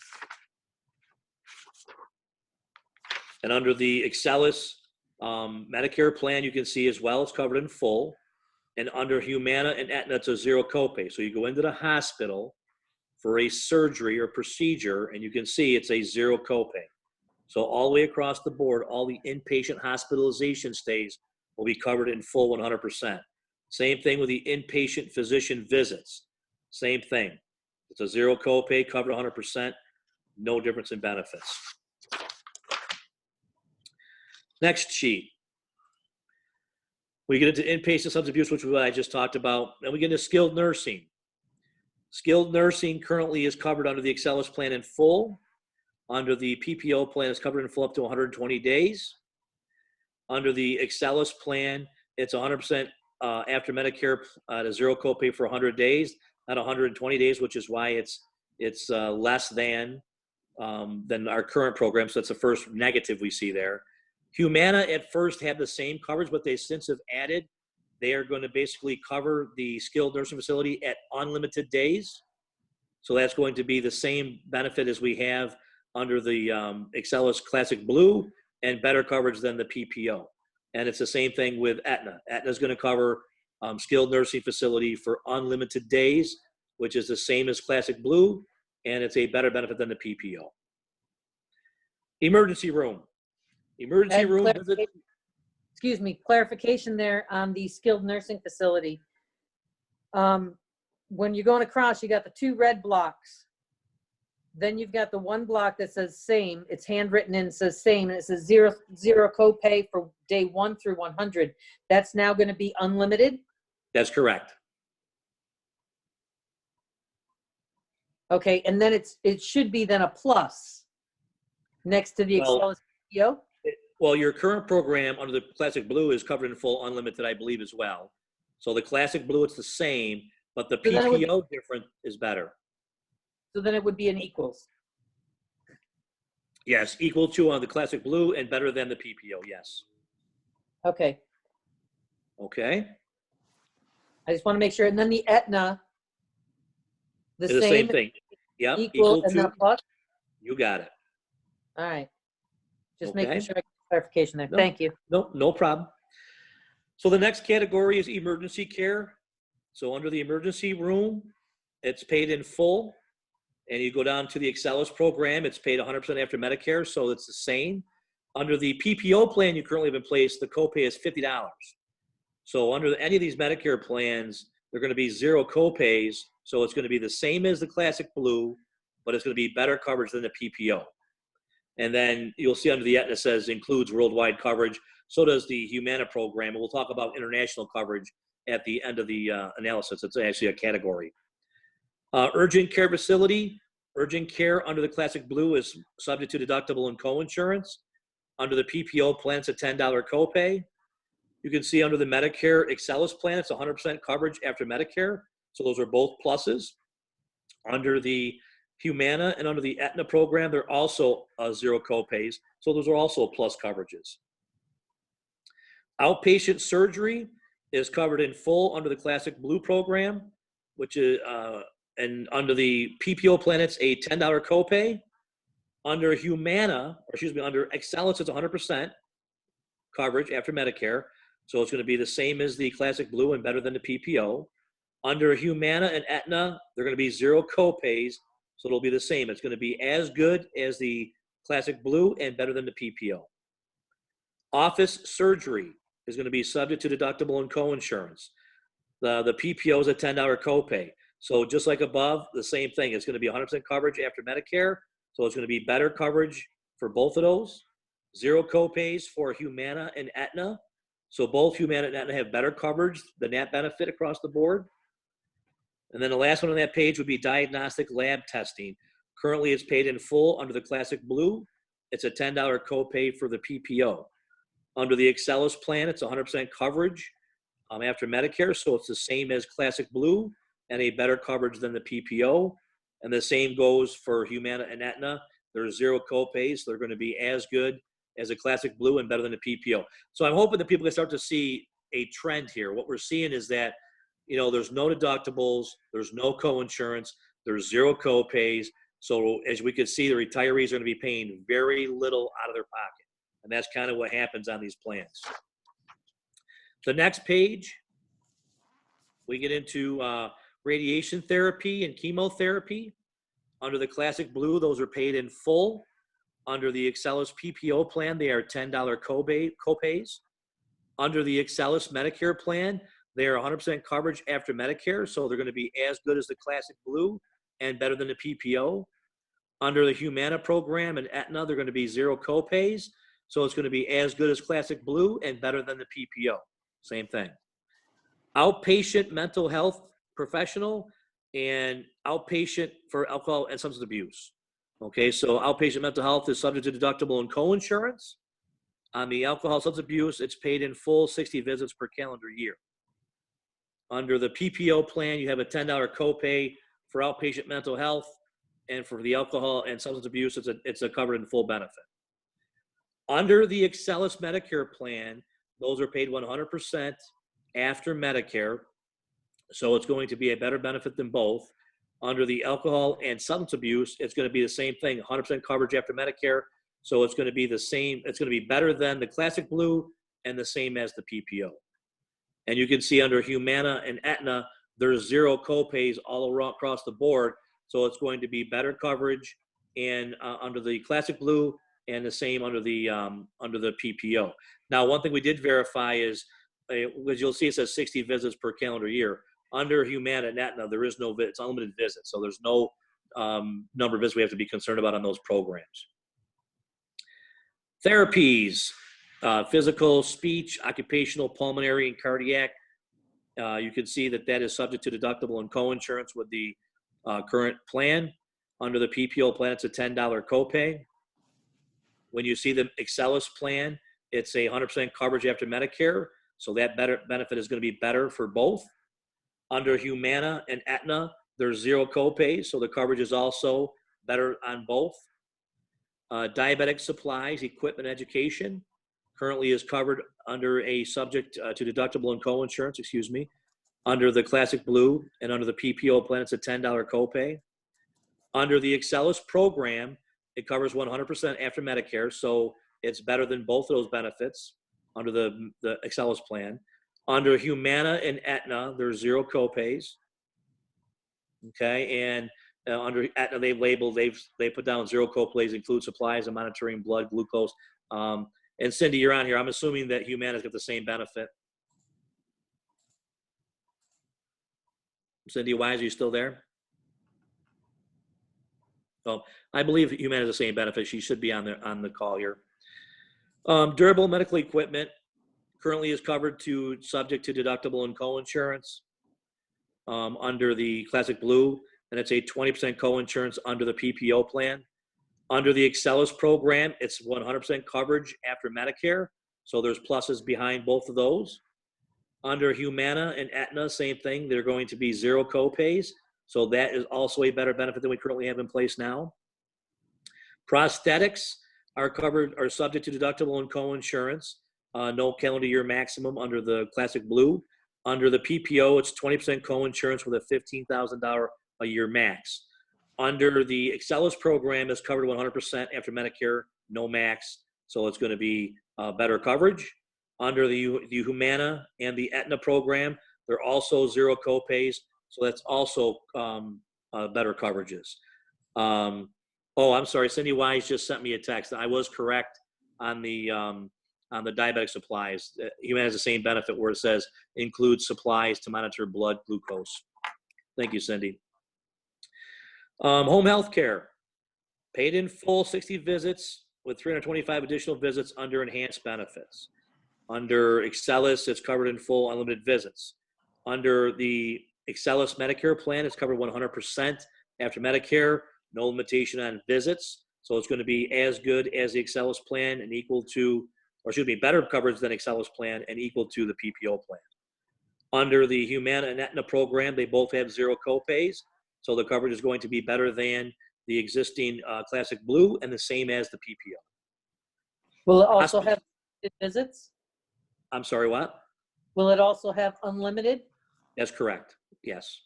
Speaker 3: And under the Excellus Medicare plan, you can see as well, it's covered in full. And under Humana and Aetna, it's a zero copay. So you go into the hospital for a surgery or procedure, and you can see it's a zero copay. So all the way across the board, all the inpatient hospitalization stays will be covered in full 100%. Same thing with the inpatient physician visits. Same thing. It's a zero copay, covered 100%, no difference in benefits. Next sheet. We get into inpatient substance abuse, which is what I just talked about. Then we get into skilled nursing. Skilled nursing currently is covered under the Excellus plan in full. Under the PPO plan, it's covered in full up to 120 days. Under the Excellus plan, it's 100% after Medicare at a zero copay for 100 days, not 120 days, which is why it's less than our current program. So that's the first negative we see there. Humana at first had the same coverage, but they since have added, they are going to basically cover the skilled nursing facility at unlimited days. So that's going to be the same benefit as we have under the Excellus Classic Blue and better coverage than the PPO. And it's the same thing with Aetna. Aetna is going to cover skilled nursing facility for unlimited days, which is the same as Classic Blue, and it's a better benefit than the PPO. Emergency room. Emergency
Speaker 11: And
Speaker 3: room visit.
Speaker 11: clarification- Excuse me, clarification there on the skilled nursing facility. When you're going across, you got the two red blocks. Then you've got the one block that says same. It's handwritten in, says same, and it says zero copay for day 1 through 100. That's now going to be unlimited.
Speaker 3: That's correct.
Speaker 11: Okay, and then it should be then a plus next to the
Speaker 3: Well-
Speaker 11: Excellus PPO?
Speaker 3: Well, your current program under the Classic Blue is covered in full unlimited, I believe, as well. So the Classic Blue, it's the same, but the
Speaker 11: So then it would be-
Speaker 3: PPO different is better.
Speaker 11: So then it would be an equals.
Speaker 3: Yes, equal to on the Classic Blue and better than the PPO, yes.
Speaker 11: Okay,
Speaker 3: Okay?
Speaker 11: I just want to make sure. And then the Aetna, the
Speaker 3: It's the same thing. Yep,
Speaker 11: equal and then plus?
Speaker 3: you got it.
Speaker 11: All right. Just
Speaker 3: Okay.
Speaker 11: making sure I get clarification there.
Speaker 3: No.
Speaker 11: Thank you.
Speaker 3: No problem. So the next category is emergency care. So under the emergency room, it's paid in full. And you go down to the Excellus program, it's paid 100% after Medicare, so it's the same. Under the PPO plan you currently have in place, the copay is $50. So under any of these Medicare plans, they're going to be zero copays. So it's going to be the same as the Classic Blue, but it's going to be better coverage than the PPO. And then you'll see under the Aetna says includes worldwide coverage. So does the Humana program. And we'll talk about international coverage at the end of the analysis. It's actually a category. Urgent care facility. Urgent care under the Classic Blue is subject to deductible and coinsurance. Under the PPO plan, it's a $10 copay. You can see under the Medicare Excellus plan, it's 100% coverage after Medicare. So those are both pluses. Under the Humana and under the Aetna program, they're also zero copays. So those are also plus coverages. Outpatient surgery is covered in full under the Classic Blue program, which is, and under the PPO plan, it's a $10 copay. Under Humana, or excuse me, under Excellus, it's 100% coverage after Medicare. So it's going to be the same as the Classic Blue and better than the PPO. Under Humana and Aetna, they're going to be zero copays. So it'll be the same. It's going to be as good as the Classic Blue and better than the PPO. Office surgery is going to be subject to deductible and coinsurance. The PPO is a $10 copay. So just like above, the same thing. It's going to be 100% coverage after Medicare. So it's going to be better coverage for both of those. Zero copays for Humana and Aetna. So both Humana and Aetna have better coverage than that benefit across the board. And then the last one on that page would be Diagnostic Lab Testing. Currently, it's paid in full under the Classic Blue. It's a $10 copay for the PPO. Under the Excellus plan, it's 100% coverage after Medicare. So it's the same as Classic Blue and a better coverage than the PPO. And the same goes for Humana and Aetna. There's zero copays. So they're going to be as good as a Classic Blue and better than the PPO. So I'm hoping that people can start to see a trend here. What we're seeing is that, you know, there's no deductibles, there's no coinsurance, there's zero copays. So as we can see, the retirees are going to be paying very little out of their pocket. And that's kind of what happens on these plans. The next page, we get into radiation therapy and chemotherapy. Under the Classic Blue, those are paid in full. Under the Excellus PPO plan, they are $10 copays. Under the Excellus Medicare plan, they are 100% coverage after Medicare, so they're going to be as good as the Classic Blue and better than the PPO. Under the Humana program and Aetna, they're going to be zero copays, so it's going to be as good as Classic Blue and better than the PPO. Same thing. Outpatient mental health professional and outpatient for alcohol and substance abuse. Okay, so outpatient mental health is subject to deductible and coinsurance. On the alcohol substance abuse, it's paid in full 60 visits per calendar year. Under the PPO plan, you have a $10 copay for outpatient mental health, and for the alcohol and substance abuse, it's a covered in full benefit. Under the Excellus Medicare plan, those are paid 100% after Medicare, so it's going to be a better benefit than both. Under the alcohol and substance abuse, it's going to be the same thing, 100% coverage after Medicare, so it's going to be the same, it's going to be better than the Classic Blue and the same as the PPO. And you can see under Humana and Aetna, there's zero copays all across the board, so it's going to be better coverage and under the Classic Blue and the same under the PPO. Now, one thing we did verify is, as you'll see, it says 60 visits per calendar year. Under Humana and Aetna, there is no it's unlimited visits, so there's no number of visits we have to be concerned about on those programs. Therapies, physical, speech, occupational, pulmonary, and cardiac. You can see that that is subject to deductible and coinsurance with the current plan. Under the PPO plan, it's a $10 copay. When you see the Excellus plan, it's a 100% coverage after Medicare. So that benefit is going to be better for both. Under Humana and Aetna, there's 0 copays, so the coverage is also better on both. Diabetic supplies, equipment, education currently is covered under a subject to deductible and coinsurance, under the Classic Blue and under the PPO plan, it's a $10 copay. Under the Excellus program, it covers 100% after Medicare, so it's better than both of those benefits under the Excellus plan. Under Humana and Aetna, there's 0 copays. Okay, and under Aetna, they put down 0 copays, include supplies and monitoring blood glucose. And Cindy, you're on here. I'm assuming that Humana's got the same benefit. Cindy Wise, are you still there? Oh, I believe Humana has the same benefit. She should be on the call here. Durable medical equipment currently is covered subject to deductible and coinsurance under the Classic Blue, and it's a 20% coinsurance under the PPO plan. Under the Excellus program, it's 100% coverage after Medicare, so there's pluses behind both of those. Under Humana and Aetna, same thing. They're going to be 0 copays, so that is also a better benefit than we currently have in place now. Prosthetics are subject to deductible and coinsurance, no calendar year maximum under the Classic Blue. Under the PPO, it's 20% coinsurance with a $15,000 a year max. Under the Excellus program, is covered 100% after Medicare, no max, so it's going to be better coverage. Under the Humana and the Aetna program, they're also 0 copays, so that's also better coverages. Oh, I'm sorry, Cindy Wise just sent me a text. I was correct on the diabetic supplies. Humana has the same benefit where it says includes supplies to monitor blood glucose. Thank you, Cindy. Home health care, paid in full 60 visits with 325 additional visits under enhanced benefits. Under Excellus, it's covered in full unlimited visits. Under the Excellus Medicare plan, it's covered 100% after Medicare, no limitation on visits. So it's going to be as good as the Excellus plan and equal to, or should be better coverage than Excellus plan and equal to the PPO plan. Under the Humana and Aetna program, they both have 0 copays. So the coverage is going to be better than the existing Classic Blue and the same as the PPO.
Speaker 11: Will it also have visits?
Speaker 3: I'm sorry, what?
Speaker 11: Will it also have unlimited?
Speaker 3: That's correct, yes.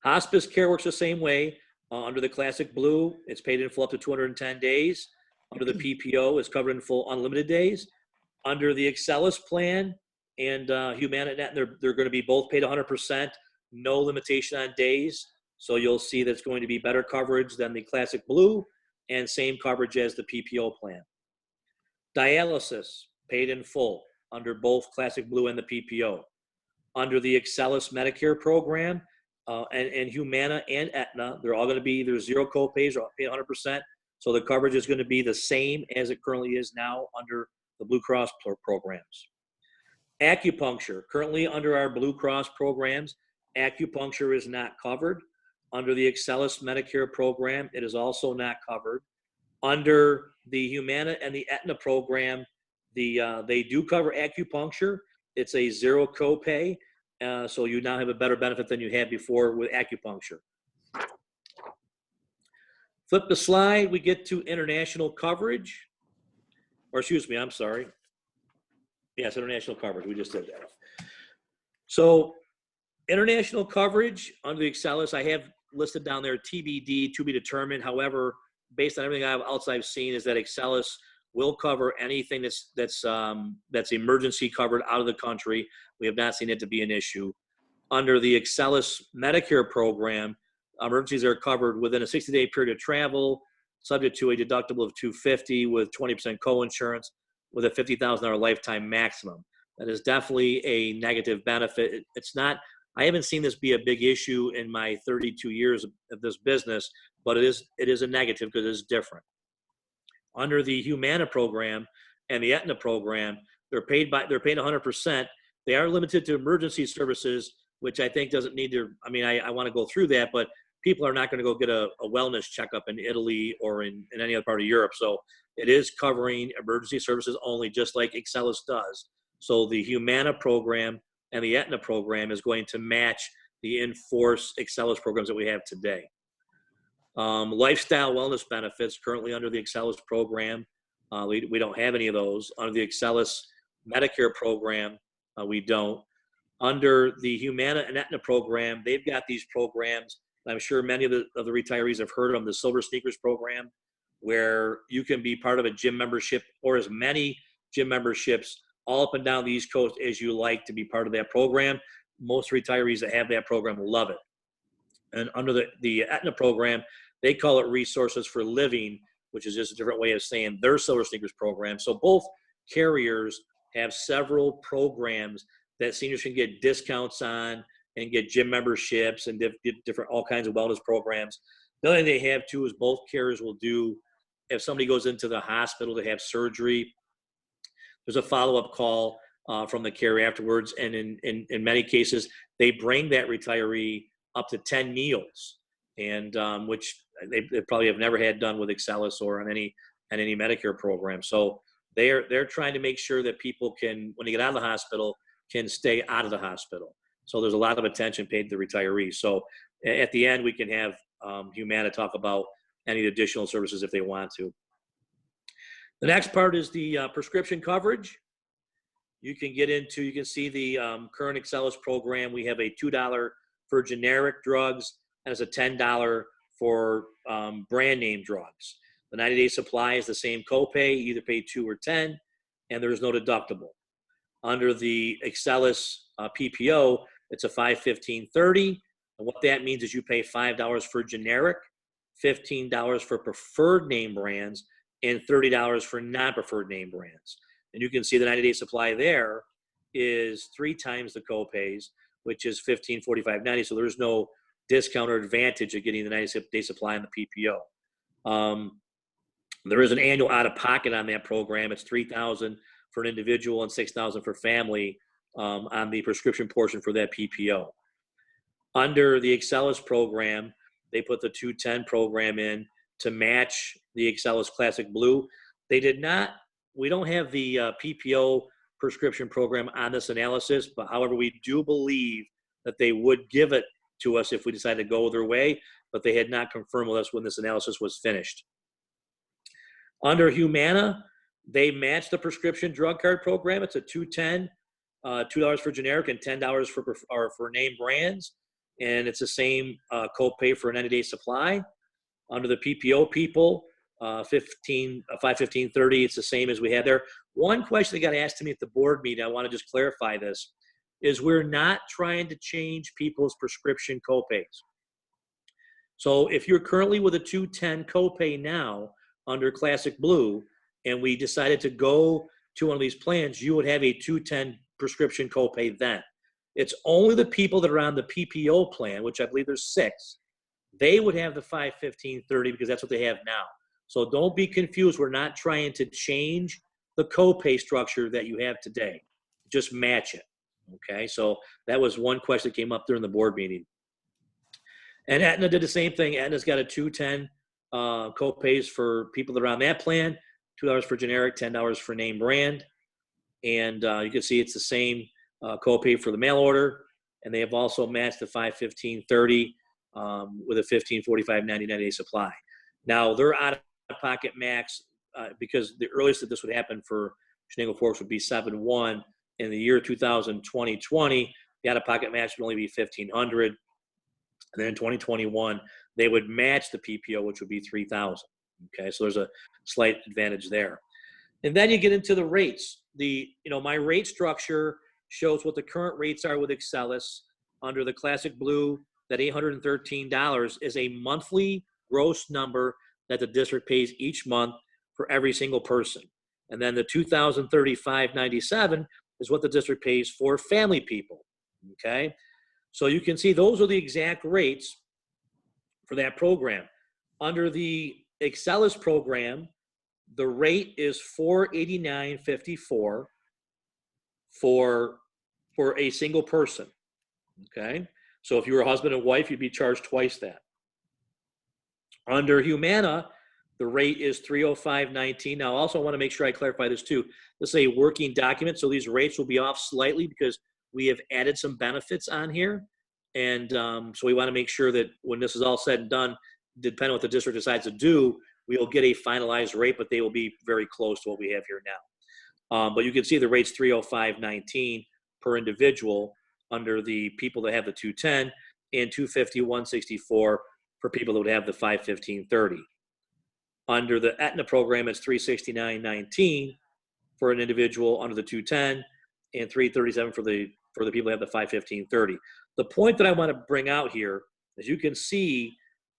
Speaker 3: Hospice care works the same way. Under the Classic Blue, it's paid in full up to 210 days. Under the PPO, it's covered in full unlimited days. Under the Excellus plan and Humana and Aetna, they're going to be both paid 100%, no limitation on days. So you'll see that's going to be better coverage than the Classic Blue and same coverage as the PPO plan. Dialysis, paid in full under both Classic Blue and the PPO. Under the Excellus Medicare program and Humana and Aetna, they're all going to be either 0 copays or paid 100%. So the coverage is going to be the same as it currently is now under the Blue Cross programs. Acupuncture, currently under our Blue Cross programs, acupuncture is not covered. Under the Excellus Medicare program, it is also not covered. Under the Humana and the Aetna program, they do cover acupuncture. It's a 0 copay, so you now have a better benefit than you had before with acupuncture. Flip the slide, we get to international coverage. Or excuse me, I'm sorry. Yes, international coverage, we just did that. So international coverage under the Excellus, I have listed down there TBD, to be determined. However, based on everything else I've seen, is that Excellus will cover anything that's emergency covered out of the country. We have not seen it to be an issue. Under the Excellus Medicare program, emergencies are covered within a 60-day period of travel, subject to a deductible of $250 with 20% coinsurance with a $50,000 lifetime maximum. That is definitely a negative benefit. It's not, I haven't seen this be a big issue in my 32 years of this business, but it is a negative because it is different. Under the Humana program and the Aetna program, they're paid 100%. They are limited to emergency services which I think doesn't need to, I mean, I want to go through that, but people are not going to go get a wellness checkup in Italy or in any other part of Europe. So it is covering emergency services only, just like Excellus does. So the Humana program and the Aetna program is going to match the in-force Excellus programs that we have today. Lifestyle wellness benefits currently under the Excellus program. We don't have any of those. Under the Excellus Medicare program, we don't. Under the Humana and Aetna program, they've got these programs. I'm sure many of the retirees have heard of them, the Silver Sneakers program, where you can be part of a gym membership or as many gym memberships all up and down the East Coast as you like to be part of that program. Most retirees that have that program love it. And under the Aetna program, they call it Resources for Living, which is just a different way of saying their Silver Sneakers program. So both carriers have several programs that seniors can get discounts on and get gym memberships and different all kinds of wellness programs. The other thing they have too is both carriers will do, if somebody goes into the hospital to have surgery, there's a follow-up call from the carrier afterwards. And in many cases, they bring that retiree up to 10 meals, and which they probably have never had done with Excellus or on any Medicare program. So they're trying to make sure that people can, when they get out of the hospital, can stay out of the hospital. So there's a lot of attention paid to the retirees. So at the end, we can have Humana talk about any additional services if they want to. The next part is the prescription coverage. You can see the current Excellus program. We have a $2 for generic drugs, and it's a $10 for brand name drugs. The 90-day supply is the same copay, either pay 2 or 10, and there's no deductible. Under the Excellus PPO, it's a $5/15/30, and what that means is you pay $5 for generic, $15 for preferred name brands, and $30 for non-preferred name brands. And you can see the 90-day supply there is 3 times the copays, which is $15, $45, $90. So there's no discount or advantage of getting the 90-day supply on the PPO. There is an annual out-of-pocket on that program. It's $3,000 for an individual and $6,000 for family on the prescription portion for that PPO. Under the Excellus program, they put the 210 program in to match the Excellus Classic Blue. We don't have the PPO prescription program on this analysis, but however, we do believe that they would give it to us if we decided to go their way, but they had not confirmed with us when this analysis was finished. Under Humana, they match the prescription drug card program. It's a $210, $2 for generic and $10 for name brands. And it's the same copay for a 90-day supply. Under the PPO people, $5/15/30, it's the same as we had there. One question that got asked to me at the board meeting, I want to just clarify this, is we're not trying to change people's prescription copays. So if you're currently with a $210 copay now under Classic Blue, and we decided to go to one of these plans, you would have a $210 prescription copay then. It's only the people that are on the PPO plan, which I believe there's 6, they would have the $5/15/30 because that's what they have now. So don't be confused. We're not trying to change the copay structure that you have today. Just match it. Okay, so that was one question that came up during the board meeting. And Aetna did the same thing. Aetna's got a $210 copays for people that are on that plan, $2 for generic, $10 for name brand. And you can see it's the same copay for the mail order. And they have also matched the $5/15/30 with a $15, $45, $90, 90-day supply. Now, they're out-of-pocket max because the earliest that this would happen for Shenango Forks would be 7/1. In the year 2020, the out-of-pocket match would only be $1,500. And then in 2021, they would match the PPO, which would be $3,000. Okay, so there's a slight advantage there. And then you get into the rates. My rate structure shows what the current rates are with Excellus. Under the Classic Blue, that $813 is a monthly gross number that the district pays each month for every single person. And then the $2,035.97 is what the district pays for family people. Okay, so you can see those are the exact rates for that program. Under the Excellus program, the rate is $489.54 for a single person. Okay. So if you were a husband and wife, you'd be charged twice that. Under Humana, the rate is $305.19. Now, I also want to make sure I clarify this too. This is a working document, so these rates will be off slightly because we have added some benefits on here. And so we want to make sure that when this is all said and done, depending on what the district decides to do, we'll get a finalized rate, but they will be very close to what we have here now. But you can see the rate's $305.19 per individual under the people that have the 210 and $250.164 for people that would have the 515.30. Under the Aetna program, it's $369.19 for an individual under the 210 and $337 for the people that have the 515.30. The point that I want to bring out here is you can see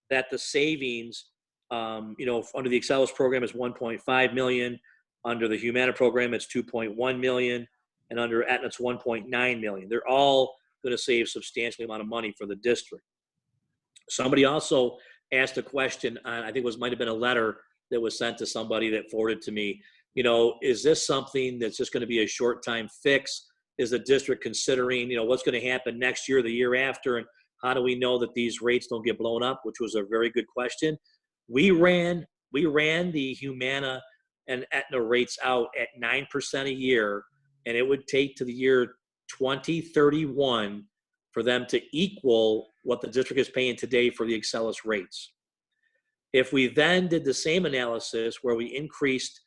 Speaker 3: that the savings, under the Excelis program is 1.5 million. Under the Humana program, it's 2.1 million. And under Aetna, it's 1.9 million. They're all going to save substantial amount of money for the district. Somebody also asked a question on, I think it might have been a letter that was sent to somebody that forwarded to me. Is this something that's just going to be a short time fix? Is the district considering, what's going to happen next year, the year after, and how do we know that these rates don't get blown up? Which was a very good question. We ran the Humana and Aetna rates out at 9% a year, and it would take to the year 2031 for them to equal what the district is paying today for the Excelis rates. If we then did the same analysis where we increased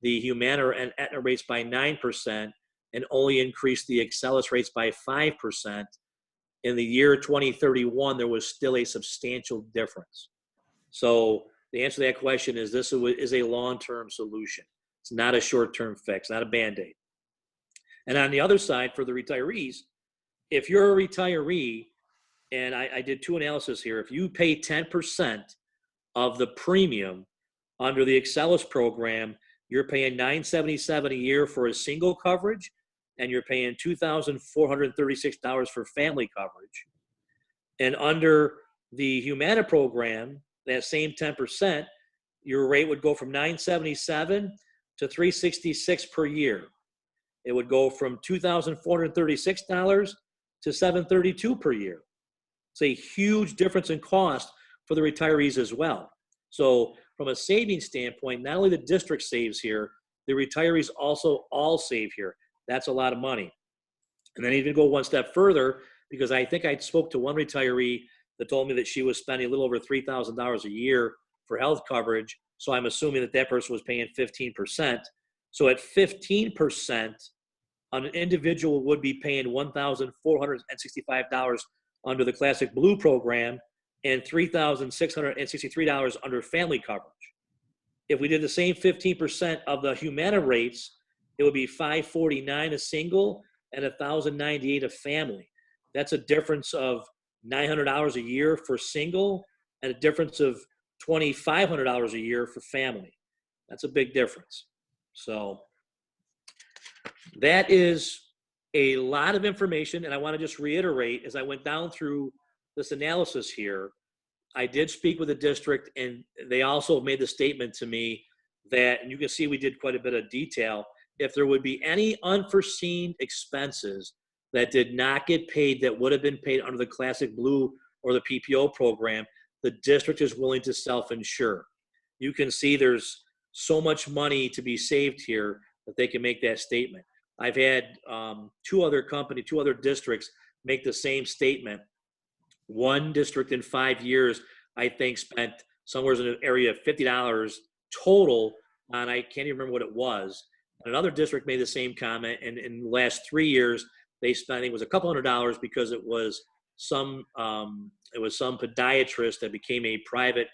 Speaker 3: the Humana and Aetna rates by 9% and only increased the Excelis rates by 5%, in the year 2031, there was still a substantial difference. So the answer to that question is this is a long-term solution. It's not a short-term fix, not a Band-Aid. And on the other side, for the retirees, if you're a retiree, and I did two analysis here, if you pay 10% of the premium under the Excelis program, you're paying $977 a year for a single coverage, and you're paying $2,436 for family coverage. And under the Humana program, that same 10%, your rate would go from $977 to $366 per year. It would go from $2,436 to $732 per year. It's a huge difference in cost for the retirees as well. So from a savings standpoint, not only the district saves here, the retirees also all save here. That's a lot of money. And then even go one step further, because I think I spoke to one retiree that told me that she was spending a little over $3,000 a year for health coverage. So I'm assuming that that person was paying 15%. So at 15%, an individual would be paying $1,465 under the Classic Blue program and $3,663 under family coverage. If we did the same 15% of the Humana rates, it would be $549 a single and $1,098 a family. That's a difference of $900 a year for single and a difference of $2,500 a year for family. That's a big difference. So that is a lot of information, and I want to just reiterate, as I went down through this analysis here, I did speak with the district, and they also made the statement to me that, and you can see we did quite a bit of detail, if there would be any unforeseen expenses that did not get paid that would have been paid under the Classic Blue or the PPO program, the district is willing to self-insure. You can see there's so much money to be saved here that they can make that statement. I've had two other districts make the same statement. One district in 5 years, I think, spent somewhere in the area of $50 total on, I can't even remember what it was. And another district made the same comment, and in the last 3 years, they spent, I think it was a couple $100 because it was some podiatrist that became a private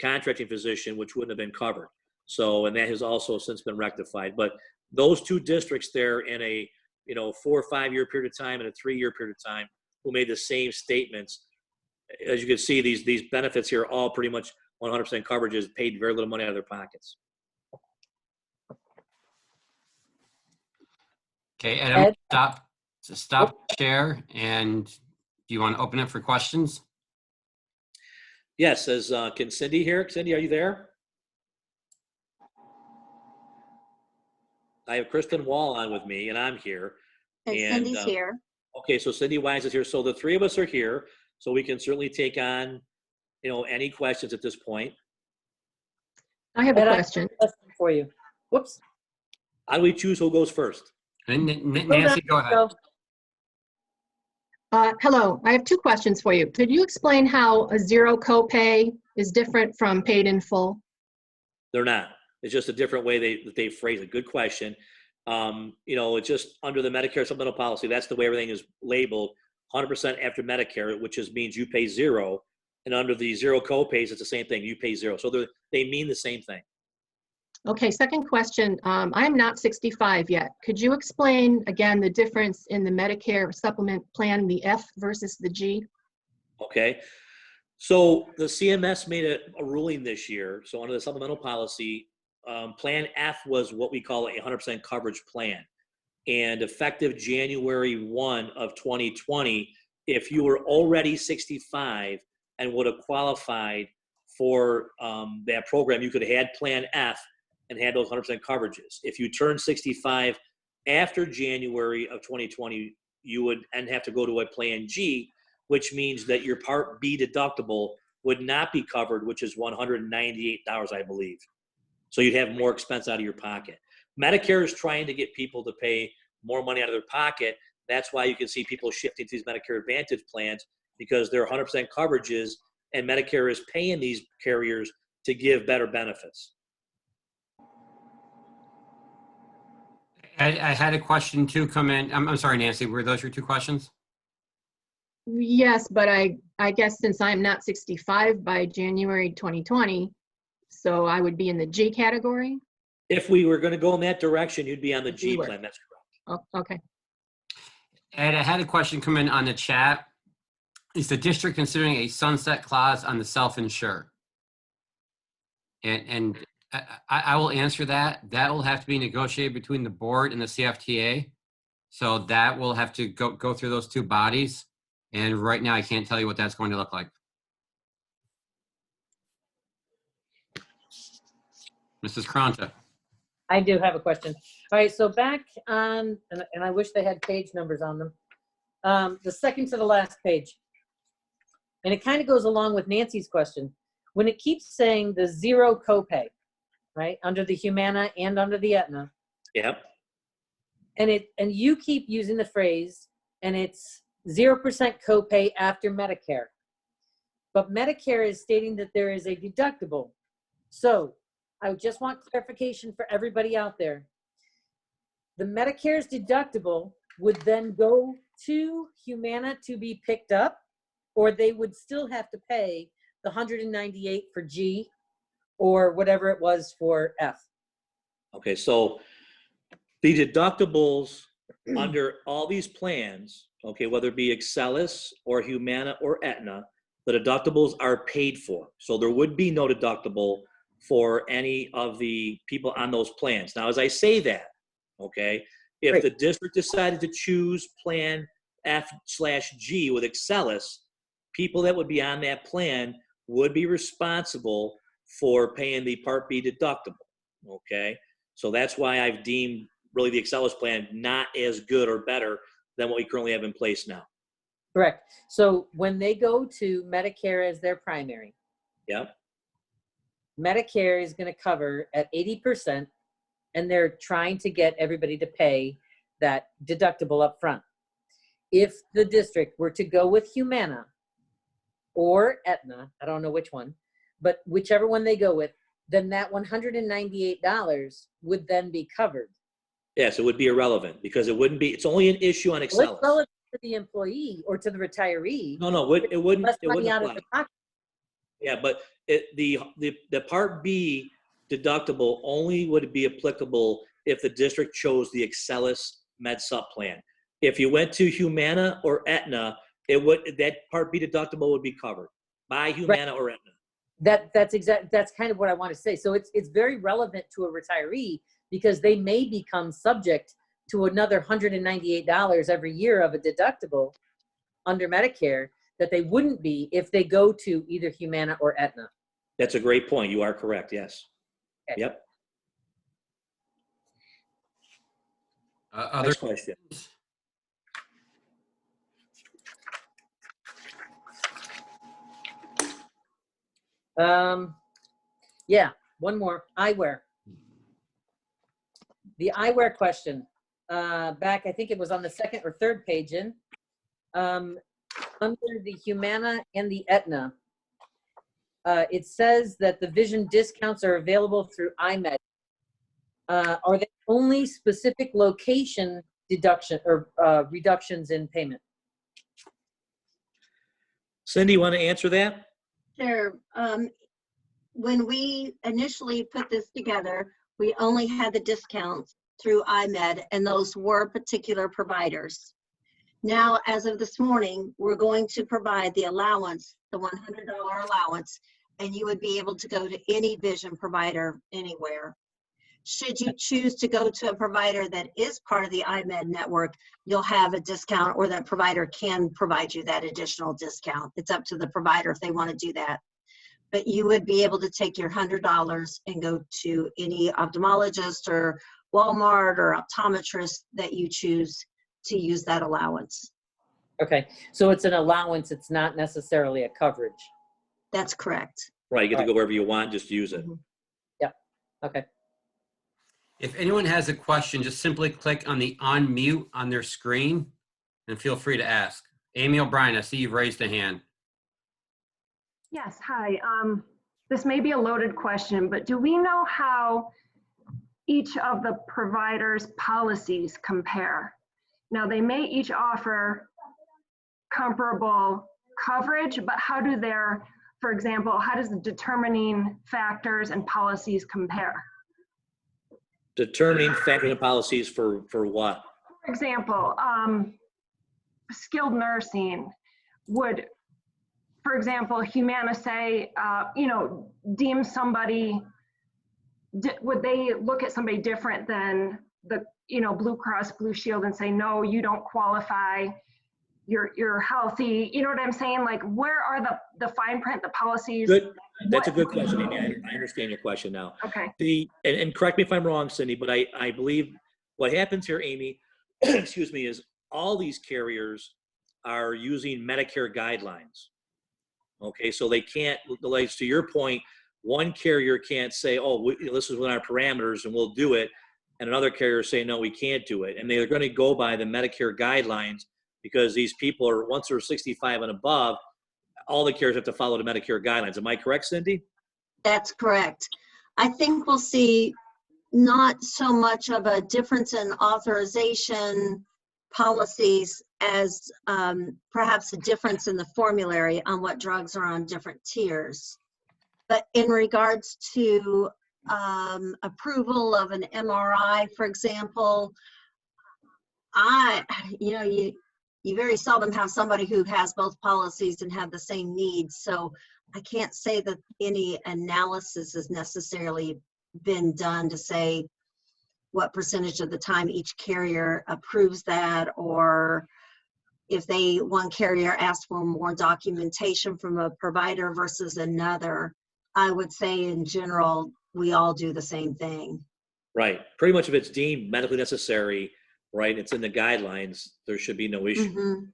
Speaker 3: contracting physician, which wouldn't have been covered. So, and that has also since been rectified. But those two districts there in a 4 or 5 year period of time and a 3 year period of time who made the same statements. As you can see, these benefits here are all pretty much 100% coverages, paid very little money out of their pockets.
Speaker 6: Okay, Adam, stop share, and do you want to open it for questions?
Speaker 3: Yes, can Cindy here? Cindy, are you there? I have Kristen Wall on with me, and I'm here.
Speaker 1: And Cindy's here.
Speaker 3: Okay, so Cindy Wise is here. So the three of us are here, so we can certainly take on, any questions at this point.
Speaker 12: I have a
Speaker 11: Ed, I
Speaker 12: question.
Speaker 11: a question for you. Whoops.
Speaker 3: How do we choose who goes first?
Speaker 6: And
Speaker 11: Hold
Speaker 6: Nancy,
Speaker 11: on,
Speaker 6: go ahead.
Speaker 11: Joe.
Speaker 12: Hello, I have two questions for you. Could you explain how a zero copay is different from paid in full?
Speaker 3: They're not. It's just a different way they phrase it. Good question. It's just under the Medicare supplemental policy. That's the way everything is labeled. 100% after Medicare, which just means you pay zero. And under the zero copays, it's the same thing. You pay zero. So they mean the same thing.
Speaker 12: Okay, second question. I am not 65 yet. Could you explain again the difference in the Medicare supplement plan, the F versus the G?
Speaker 3: Okay. So the CMS made a ruling this year. So under the supplemental policy, Plan F was what we call a 100% coverage plan. And effective January 1 of 2020, if you were already 65 and would have qualified for that program, you could have had Plan F and had those 100% coverages. If you turn 65 after January of 2020, you would and have to go to a Plan G, which means that your Part B deductible would not be covered, which is $198, I believe. So you'd have more expense out of your pocket. Medicare is trying to get people to pay more money out of their pocket. That's why you can see people shifting to these Medicare Advantage plans, because they're 100% coverages, and Medicare is paying these carriers to give better benefits.
Speaker 6: I had a question too come in. I'm sorry, Nancy, were those your two questions?
Speaker 12: Yes, but I guess since I'm not 65 by January 2020, so I would be in the G category?
Speaker 3: If we were going to go in that direction, you'd be on the G plan. That's correct.
Speaker 12: Oh, okay.
Speaker 6: Ed, I had a question come in on the chat. Is the district considering a sunset clause on the self-insure? And I will answer that. That will have to be negotiated between the board and the CFTA. So that will have to go through those two bodies. And right now, I can't tell you what that's going to look like. Mrs. Kronta.
Speaker 11: I do have a question. All right, so back on, and I wish they had page numbers on them. The second to the last page. And it kind of goes along with Nancy's question. When it keeps saying the zero copay, right, under the Humana and under the Aetna.
Speaker 3: Yep.
Speaker 11: And you keep using the phrase, and it's 0% copay after Medicare. But Medicare is stating that there is a deductible. So I just want clarification for everybody out there. The Medicare's deductible would then go to Humana to be picked up, or they would still have to pay the $198 for G or whatever it was for F.
Speaker 3: Okay, so the deductibles under all these plans, okay, whether it be Excelis or Humana or Aetna, the deductibles are paid for. So there would be no deductible for any of the people on those plans. Now, as I say that, okay, if the district decided to choose Plan F/G with Excelis, people that would be on that plan would be responsible for paying the Part B deductible, okay? So that's why I've deemed really the Excelis plan not as good or better than what we currently have in place now.
Speaker 11: Correct. So when they go to Medicare as their primary,
Speaker 3: Yep.
Speaker 11: Medicare is going to cover at 80%, and they're trying to get everybody to pay that deductible up front. If the district were to go with Humana or Aetna, I don't know which one, but whichever one they go with, then that $198 would then be covered.
Speaker 3: Yes, it would be irrelevant because it wouldn't be, it's only an issue on
Speaker 11: Well, it's
Speaker 3: Excelis.
Speaker 11: relevant to the employee or to the retiree.
Speaker 3: No, it wouldn't,
Speaker 11: Less
Speaker 3: it
Speaker 11: money
Speaker 3: wouldn't
Speaker 11: out of
Speaker 3: apply.
Speaker 11: the pocket.
Speaker 3: Yeah, but the Part B deductible only would be applicable if the district chose the Excelis Med Sup plan. If you went to Humana or Aetna, that Part B deductible would be covered by Humana or Aetna.
Speaker 11: That's kind of what I want to say. So it's very relevant to a retiree because they may become subject to another $198 every year of a deductible under Medicare that they wouldn't be if they go to either Humana or Aetna.
Speaker 3: That's a great point. You are correct. Yes.
Speaker 11: Okay.
Speaker 3: Yep.
Speaker 6: Other
Speaker 3: Next question.
Speaker 11: Yeah, one more. Eyewear. The eyewear question, back, I think it was on the second or third page in, under the Humana and the Aetna, it says that the vision discounts are available through iMed. Are they only specific location deduction or reductions in payment?
Speaker 3: Cindy, you want to answer that?
Speaker 1: Sure. When we initially put this together, we only had the discounts through iMed, and those were particular providers. Now, as of this morning, we're going to provide the allowance, the $100 allowance, and you would be able to go to any vision provider anywhere. Should you choose to go to a provider that is part of the iMed network, you'll have a discount, or that provider can provide you that additional discount. It's up to the provider if they want to do that. But you would be able to take your $100 and go to any ophthalmologist or Walmart or optometrist that you choose to use that allowance.
Speaker 11: Okay, so it's an allowance, it's not necessarily a coverage.
Speaker 1: That's correct.
Speaker 3: Right, you get to go wherever you want, just use it.
Speaker 11: Yep, okay.
Speaker 6: If anyone has a question, just simply click on the unmute on their screen and feel free to ask. Amy O'Brien, I see you've raised a hand.
Speaker 13: Yes, hi. This may be a loaded question, but do we know how each of the providers' policies compare? Now, they may each offer comparable coverage, but how do their, for example, how does the determining factors and policies compare?
Speaker 3: Determining factors and policies for what?
Speaker 13: For example, skilled nursing would, for example, Humana say, deem somebody, would they look at somebody different than the, Blue Cross Blue Shield and say, no, you don't qualify, you're healthy, you know what I'm saying? Like, where are the fine print, the policies?
Speaker 3: Good. That's a good question, Amy. I understand your question now.
Speaker 13: Okay.
Speaker 3: And correct me if I'm wrong, Cindy, but I believe what happens here, Amy, excuse me, is all these carriers are using Medicare guidelines. Okay, so they can't, like, to your point, one carrier can't say, oh, this is within our parameters and we'll do it, and another carrier say, no, we can't do it. And they're going to go by the Medicare guidelines, because these people are, once they're 65 and above, all the carriers have to follow the Medicare guidelines. Am I correct, Cindy?
Speaker 1: That's correct. I think we'll see not so much of a difference in authorization policies as perhaps a difference in the formulary on what drugs are on different tiers. But in regards to approval of an MRI, for example, you very seldom have somebody who has both policies and have the same needs. So I can't say that any analysis has necessarily been done to say what percentage of the time each carrier approves that, or if one carrier asks for more documentation from a provider versus another. I would say in general, we all do the same thing.
Speaker 3: Right. Pretty much if it's deemed medically necessary, right, it's in the guidelines, there should be no issue.
Speaker 1: Mm-hmm.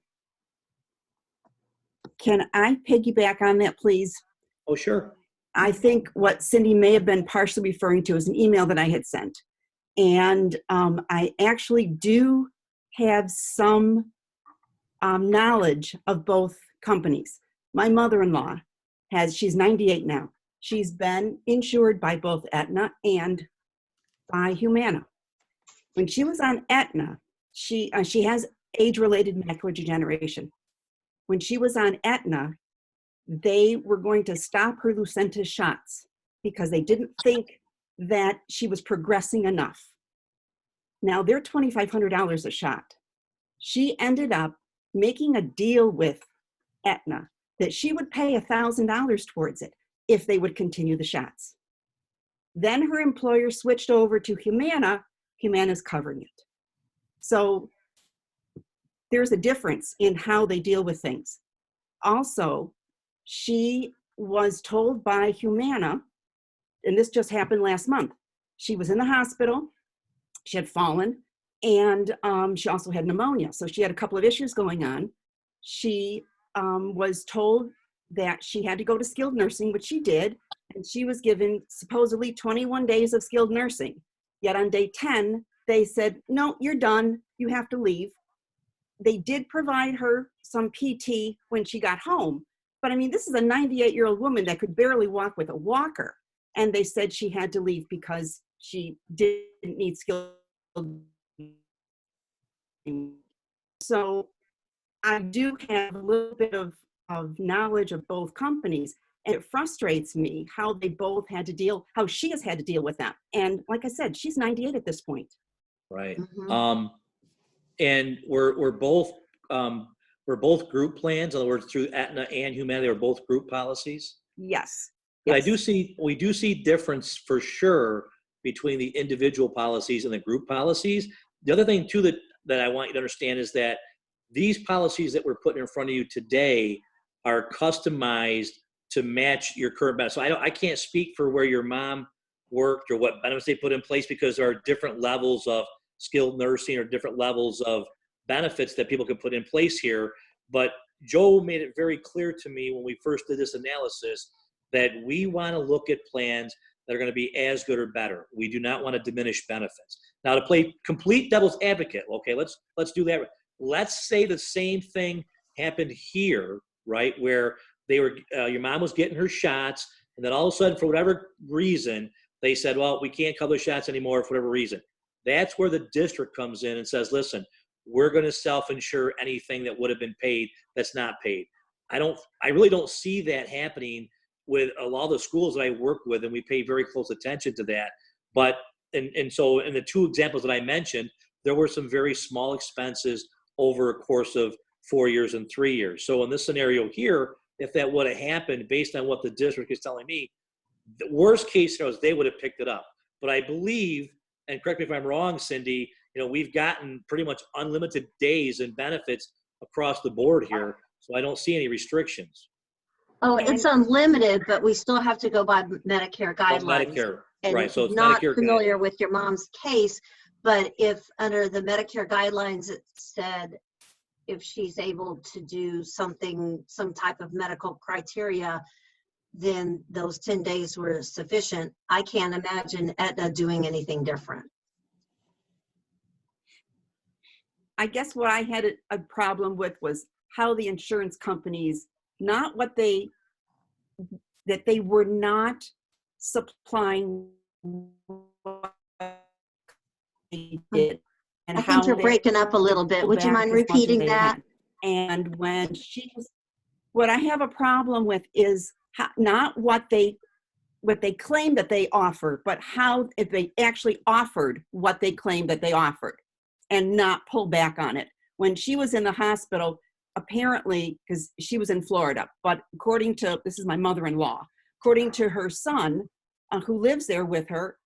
Speaker 14: Can I piggyback on that, please?
Speaker 3: Oh, sure.
Speaker 14: I think what Cindy may have been partially referring to is an email that I had sent. And I actually do have some knowledge of both companies. My mother-in-law she's 98 now. She's been insured by both Aetna and by Humana. When she was on Aetna, she has age-related macular degeneration. When she was on Aetna, they were going to stop her Lucentis shots because they didn't think that she was progressing enough. Now they're $2,500 a shot. She ended up making a deal with Aetna that she would pay $1,000 towards it if they would continue the shots. Then her employer switched over to Humana. Humana's covering it. So there's a difference in how they deal with things. Also, she was told by Humana, and this just happened last month, she was in the hospital, she had fallen, and she also had pneumonia. So she had a couple of issues going on. She was told that she had to go to skilled nursing, which she did, and she was given supposedly 21 days of skilled nursing. Yet on day 10, they said, no, you're done. You have to leave. They did provide her some PT when she got home. But I mean, this is a 98-year-old woman that could barely walk with a walker. And they said she had to leave because she didn't need skilled. So I do have a little bit of knowledge of both companies. And it frustrates me how they both had to deal, how she has had to deal with them. And like I said, she's 98 at this point.
Speaker 3: Right.
Speaker 1: Mm-hmm.
Speaker 3: And we're both group plans. In other words, through Aetna and Humana, they were both group policies.
Speaker 14: Yes.
Speaker 3: But
Speaker 14: Yes.
Speaker 3: we do see difference for sure between the individual policies and the group policies. The other thing too that I want you to understand is that these policies that we're putting in front of you today are customized to match your current benefits. So I can't speak for where your mom worked or what benefits they put in place, because there are different levels of skilled nursing or different levels of benefits that people can put in place here. But Joe made it very clear to me when we first did this analysis that we want to look at plans that are going to be as good or better. We do not want to diminish benefits. Now, to play complete devil's advocate, okay, let's do that. Let's say the same thing happened here, right, where they were your mom was getting her shots, and then all of a sudden, for whatever reason, they said, well, we can't cover the shots anymore for whatever reason. That's where the district comes in and says, listen, we're going to self-insure anything that would have been paid that's not paid. I really don't see that happening with a lot of the schools that I work with, and we pay very close attention to that. But, and so in the two examples that I mentioned, there were some very small expenses over a course of 4 years and 3 years. So in this scenario here, if that would have happened based on what the district is telling me, the worst case scenario is they would have picked it up. But I believe, and correct me if I'm wrong, Cindy, we've gotten pretty much unlimited days and benefits across the board here. So I don't see any restrictions.
Speaker 1: Oh, it's unlimited, but we still have to go by Medicare guidelines.
Speaker 3: Medicare,
Speaker 1: and
Speaker 3: right? So it's
Speaker 1: not
Speaker 3: Medicare
Speaker 1: familiar with your mom's case, but if under the Medicare guidelines it said if she's able to do something, some type of medical criteria, then those 10 days were sufficient. I can't imagine Aetna doing anything different.
Speaker 14: I guess what I had a problem with was how the insurance companies, not what that they were not supplying what they did. And
Speaker 1: I think you're breaking up a little bit. Would you mind repeating that?
Speaker 14: And when what I have a problem with is not what they claim that they offer, but how if they actually offered what they claimed that they offered and not pull back on it. When she was in the hospital, apparently, because she was in Florida, but according to, this is my mother-in-law, according to her son, who lives there with her,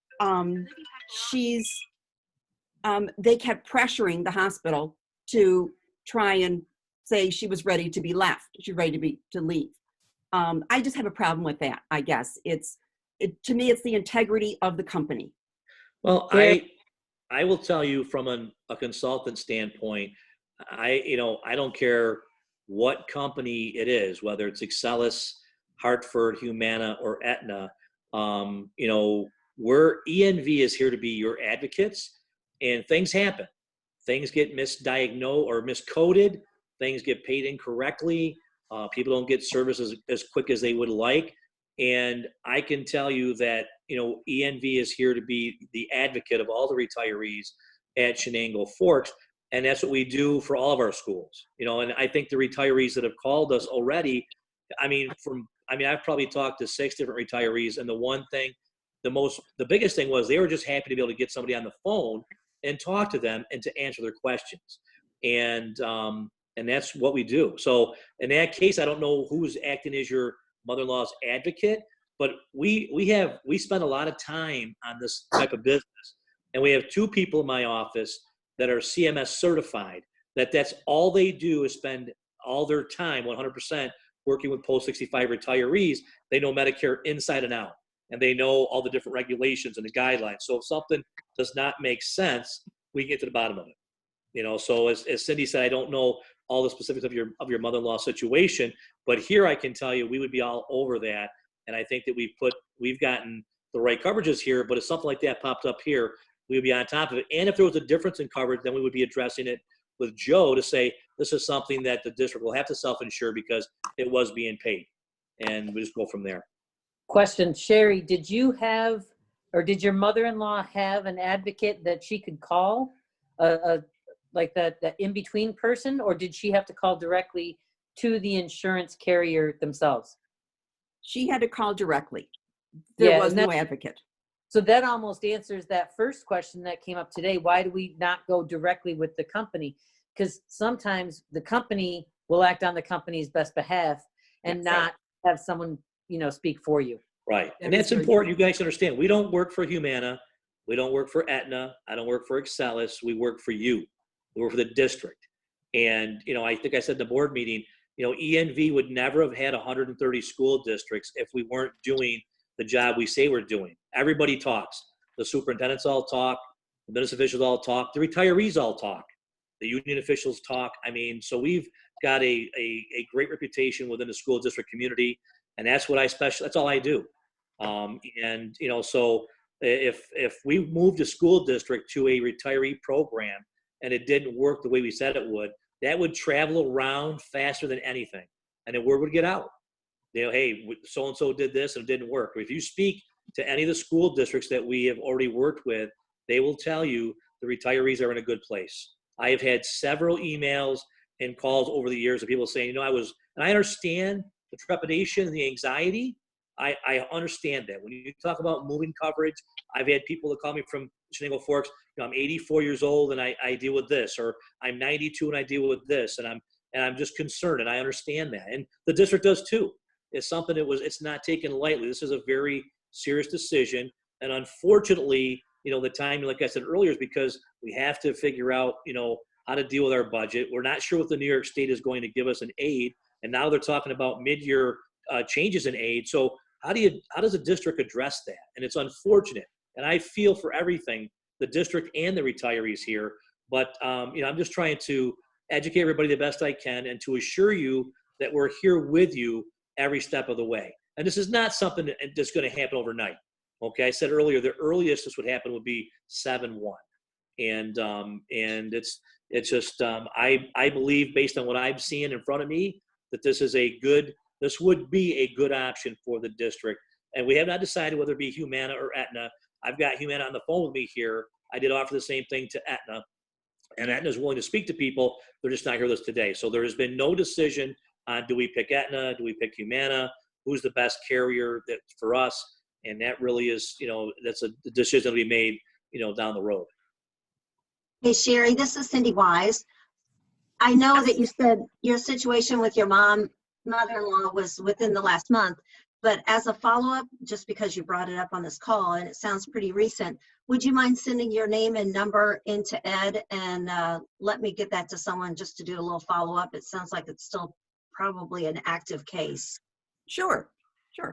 Speaker 14: they kept pressuring the hospital to try and say she was ready to be left. She's ready to leave. I just have a problem with that, I guess. To me, it's the integrity of the company.
Speaker 3: Well, I will tell you from a consultant standpoint, I don't care what company it is, whether it's Excelis, Hartford, Humana, or Aetna. ENV is here to be your advocates, and things happen. Things get misdiagnosed or miscoded. Things get paid incorrectly. People don't get services as quick as they would like. And I can tell you that, ENV is here to be the advocate of all the retirees at Shenango Forks. And that's what we do for all of our schools, and I think the retirees that have called us already, I've probably talked to 6 different retirees. And the biggest thing was they were just happy to be able to get somebody on the phone and talk to them and to answer their questions. And that's what we do. So in that case, I don't know who's acting as your mother-in-law's advocate, but we spend a lot of time on this type of business. And we have 2 people in my office that are CMS certified, that's all they do is spend all their time, 100%, working with post-65 retirees. They know Medicare inside and out, and they know all the different regulations and the guidelines. So if something does not make sense, we get to the bottom of it. So as Cindy said, I don't know all the specifics of your mother-in-law situation. But here I can tell you, we would be all over that. And I think that we've gotten the right coverages here, but if something like that popped up here, we would be on top of it. And if there was a difference in coverage, then we would be addressing it with Joe to say, this is something that the district will have to self-insure because it was being paid. And we just go from there.
Speaker 11: Question, Sherry, did you have, or did your mother-in-law have an advocate that she could call, like that in-between person, or did she have to call directly to the insurance carrier themselves?
Speaker 14: She had to call directly. There was no advocate.
Speaker 11: So that almost answers that first question that came up today. Why do we not go directly with the company? Because sometimes the company will act on the company's best behalf and not have someone, speak for you.
Speaker 3: Right. And that's important. You guys understand. We don't work for Humana. We don't work for Aetna. I don't work for Excelis. We work for you. We work for the district. And, I think I said in the board meeting, ENV would never have had 130 school districts if we weren't doing the job we say we're doing. Everybody talks. The superintendents all talk. The business officials all talk. The retirees all talk. The union officials talk. So we've got a great reputation within the school district community, and that's what that's all I do. So if we moved a school district to a retiree program and it didn't work the way we said it would, that would travel around faster than anything, and the word would get out. Hey, so-and-so did this and it didn't work. If you speak to any of the school districts that we have already worked with, they will tell you the retirees are in a good place. I have had several emails and calls over the years of people saying, and I understand the trepidation and the anxiety. I understand that. When you talk about moving coverage, I've had people that call me from Shenango Forks, I'm 84 years old and I deal with this, or I'm 92 and I deal with this, and I'm just concerned, and I understand that. And the district does too. It's something it's not taken lightly. This is a very serious decision. And unfortunately, the timing, like I said earlier, is because we have to figure out, how to deal with our budget. We're not sure what the New York State is going to give us in aid. And now they're talking about mid-year changes in aid. So how does a district address that? And it's unfortunate. And I feel for everything, the district and the retirees here. But, I'm just trying to educate everybody the best I can and to assure you that we're here with you every step of the way. And this is not something that's going to happen overnight. Okay, I said earlier, the earliest this would happen would be 7/1. And it's just, I believe, based on what I'm seeing in front of me, that this would be a good option for the district. And we have not decided whether it be Humana or Aetna. I've got Humana on the phone with me here. I did offer the same thing to Aetna, and Aetna is willing to speak to people. They're just not here with us today. So there has been no decision on do we pick Aetna, do we pick Humana, who's the best carrier for us. And that really is, that's a decision to be made, down the road.
Speaker 1: Hey, Sherry, this is Cindy Wise. I know that you said your situation with your mother-in-law was within the last month, but as a follow-up, just because you brought it up on this call and it sounds pretty recent, would you mind sending your name and number into Ed and let me get that to someone just to do a little follow-up? It sounds like it's still probably an active case.
Speaker 14: Sure.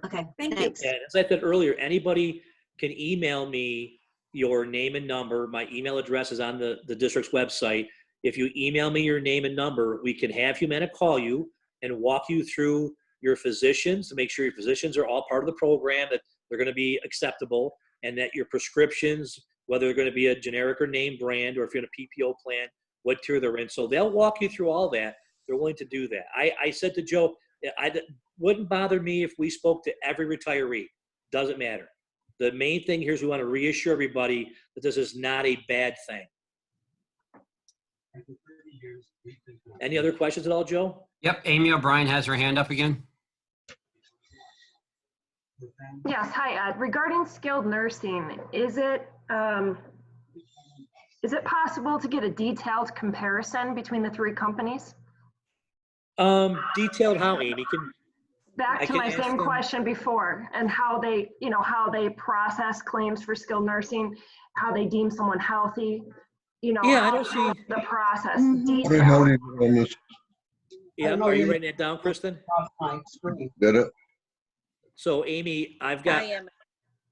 Speaker 1: Okay,
Speaker 14: Thanks.
Speaker 3: And as I said earlier, anybody can email me your name and number. My email address is on the district's website. If you email me your name and number, we can have Humana call you and walk you through your physicians to make sure your physicians are all part of the program, that they're going to be acceptable, and that your prescriptions, whether they're going to be a generic or name brand, or if you're in a PPO plan, what tier they're in. So they'll walk you through all that. They're willing to do that. I said to Joe, wouldn't bother me if we spoke to every retiree. Doesn't matter. The main thing here is we want to reassure everybody that this is not a bad thing. Any other questions at all, Joe?
Speaker 6: Yep, Amy O'Brien has her hand up again.
Speaker 13: Yes, hi Ed. Regarding skilled nursing, is it possible to get a detailed comparison between the three companies?
Speaker 3: Detailed how, Amy?
Speaker 13: Back to my same question before, and how they process claims for skilled nursing, how they deem someone healthy,
Speaker 3: Yeah, I don't see
Speaker 13: the process.
Speaker 3: Yeah, are you writing that down, Kristen?
Speaker 10: Did it?
Speaker 3: So, Amy, I've got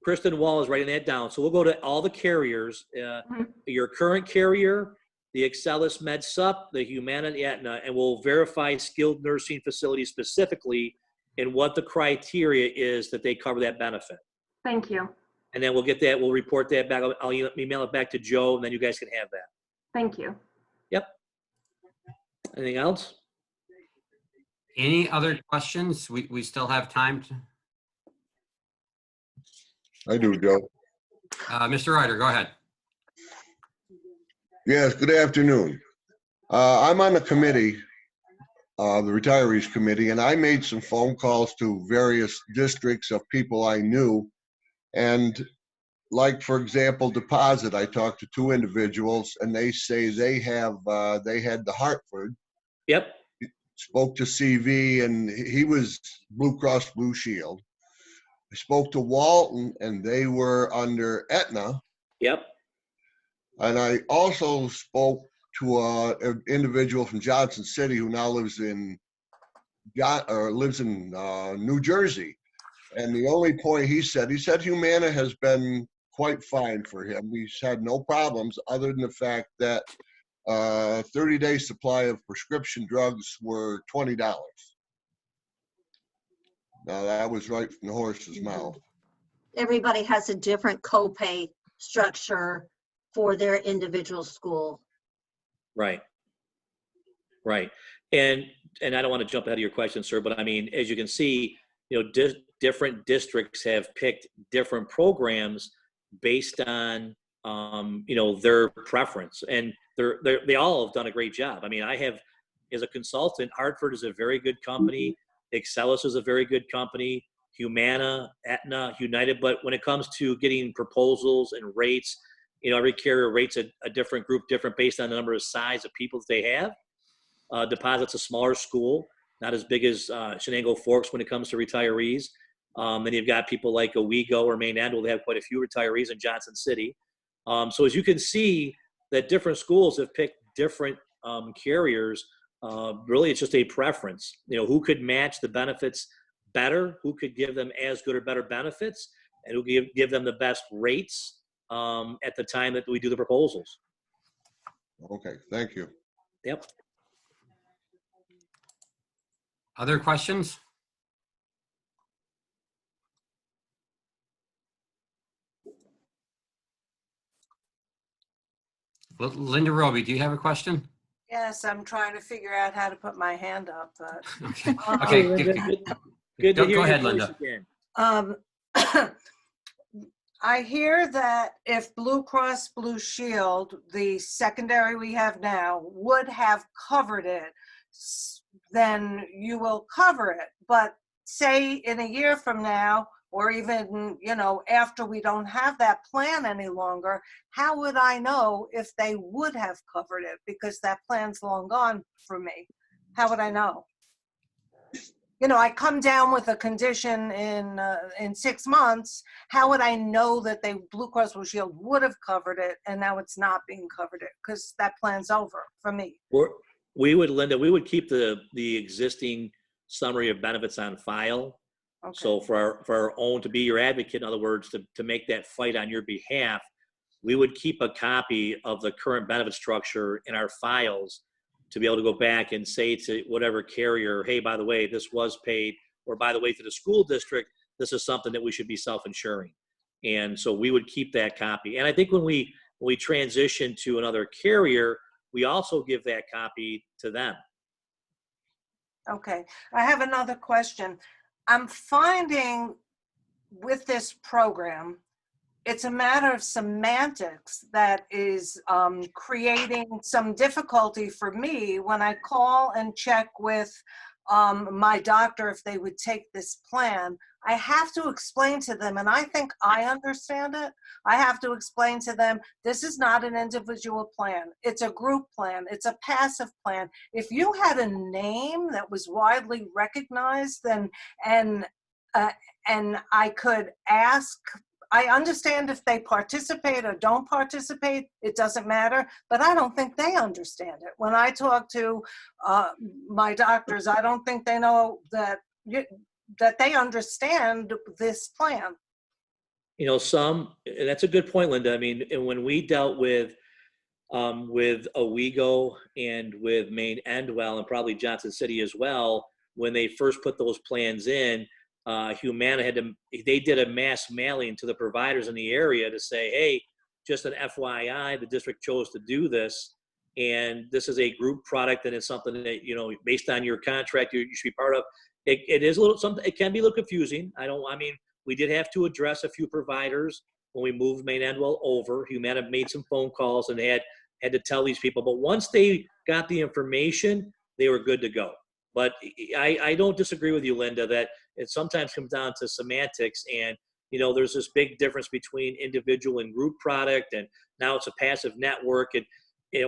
Speaker 3: Kristen Wall is writing that down. So we'll go to all the carriers. Your current carrier, the Excelis Med Sup, the Humana, the Aetna, and we'll verify skilled nursing facilities specifically and what the criteria is that they cover that benefit.
Speaker 13: Thank you.
Speaker 3: And then we'll get that, we'll report that back. I'll email it back to Joe, and then you guys can have that.
Speaker 13: Thank you.
Speaker 3: Yep. Anything else?
Speaker 6: Any other questions? We still have time to.
Speaker 10: I do, Joe.
Speaker 6: Mr. Ryder, go ahead.
Speaker 10: Yes, good afternoon. I'm on the committee, the retirees committee, and I made some phone calls to various districts of people I knew. And like, for example, deposit, I talked to 2 individuals and they say they had the Hartford.
Speaker 3: Yep.
Speaker 10: Spoke to CV and he was Blue Cross Blue Shield. I spoke to Walton and they were under Aetna.
Speaker 3: Yep.
Speaker 10: And I also spoke to an individual from Johnson City who now lives in New Jersey. And the only point he said Humana has been quite fine for him. He's had no problems other than the fact that 30-day supply of prescription drugs were $20. Now that was right from the horse's mouth.
Speaker 1: Everybody has a different copay structure for their individual school.
Speaker 3: Right. Right. And I don't want to jump ahead of your question, sir, but I mean, as you can see, different districts have picked different programs based on, their preference, and they all have done a great job. I mean, I have, as a consultant, Hartford is a very good company. Excelis is a very good company. Humana, Aetna, United. But when it comes to getting proposals and rates, every carrier rates a different group, different based on the number of size of people that they have. Deposit's a smaller school, not as big as Shenango Forks when it comes to retirees. Then you've got people like Owego or Maine Ann, they have quite a few retirees in Johnson City. So as you can see, that different schools have picked different carriers. Really, it's just a preference. Who could match the benefits better, who could give them as good or better benefits, and who give them the best rates at the time that we do the proposals.
Speaker 10: Okay, thank you.
Speaker 3: Yep.
Speaker 6: Other questions? Linda Roby, do you have a question?
Speaker 15: Yes, I'm trying to figure out how to put my hand up, but.
Speaker 6: Okay. Okay.
Speaker 3: Good to hear
Speaker 6: go ahead,
Speaker 3: your voice
Speaker 6: Linda.
Speaker 3: again.
Speaker 15: I hear that if Blue Cross Blue Shield, the secondary we have now, would have covered it, then you will cover it. But say in a year from now, or even, after we don't have that plan any longer, how would I know if they would have covered it? Because that plan's long gone for me. How would I know? I come down with a condition in 6 months. How would I know that Blue Cross Blue Shield would have covered it and now it's not being covered it? Because that plan's over for me.
Speaker 3: We would keep the existing summary of benefits on file. Okay. So for our own, to be your advocate, in other words, to make that fight on your behalf, we would keep a copy of the current benefit structure in our files to be able to go back and say to whatever carrier, hey, by the way, this was paid, or by the way, to the school district, this is something that we should be self-insuring. And so we would keep that copy. And I think when we transition to another carrier, we also give that copy to them.
Speaker 15: Okay, I have another question. I'm finding with this program, it's a matter of semantics that is creating some difficulty for me when I call and check with my doctor if they would take this plan. I have to explain to them, and I think I understand it. I have to explain to them, this is not an individual plan. It's a group plan. It's a passive plan. If you had a name that was widely recognized, and I could ask, I understand if they participate or don't participate, it doesn't matter, but I don't think they understand it. When I talk to my doctors, I don't think they know that they understand this plan.
Speaker 3: And that's a good point, Linda. I mean, and when we dealt with with Owego and with Maine Endwell and probably Johnson City as well. When they first put those plans in, Humana they did a mass mailing to the providers in the area to say, hey, just an FYI, the district chose to do this. And this is a group product, and it's something that, you know, based on your contract, you should be part of. It is a little something. It can be a little confusing. We did have to address a few providers when we moved Maine Endwell over. Humana made some phone calls and had to tell these people. But once they got the information, they were good to go. But I don't disagree with you, Linda, that it sometimes comes down to semantics. And, you know, there's this big difference between individual and group product, and now it's a passive network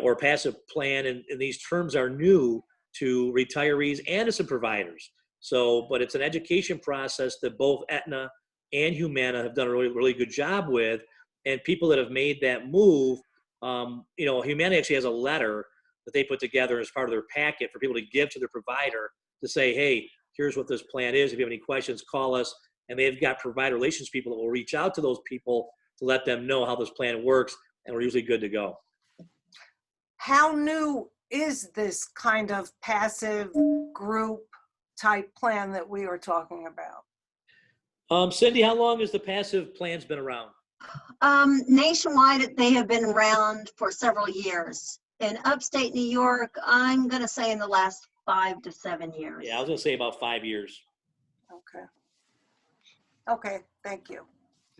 Speaker 3: or passive plan. And these terms are new to retirees and to some providers. So, but it's an education process that both Aetna and Humana have done a really, really good job with. And people that have made that move, you know, Humana actually has a letter that they put together as part of their packet for people to give to their provider to say, hey, here's what this plan is. If you have any questions, call us. And they've got provider relations people that will reach out to those people to let them know how this plan works. And we're usually good to go.
Speaker 15: How new is this kind of passive group type plan that we are talking about?
Speaker 3: Cindy, how long has the passive plans been around?
Speaker 1: Nationwide, they have been around for several years. In upstate New York, I'm going to say in the last 5 to 7 years.
Speaker 3: Yeah, I was going to say about 5 years.
Speaker 15: Okay. Okay, thank you.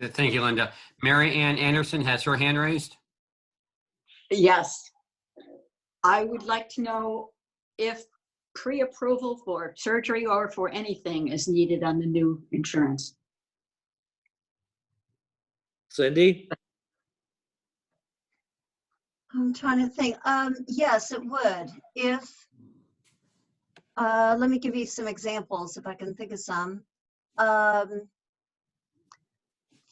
Speaker 6: Thank you, Linda. Mary Ann Anderson has her hand raised.
Speaker 16: Yes. I would like to know if pre-approval for surgery or for anything is needed on the new insurance.
Speaker 3: Cindy?
Speaker 1: I'm trying to think. Yes, it would. If, let me give you some examples if I can think of some.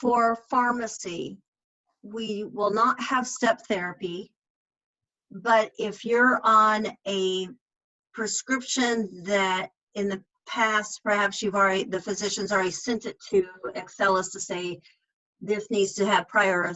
Speaker 1: For pharmacy, we will not have step therapy, but if you're on a prescription that in the past, perhaps the physician's already sent it to Excellus to say this needs to have prior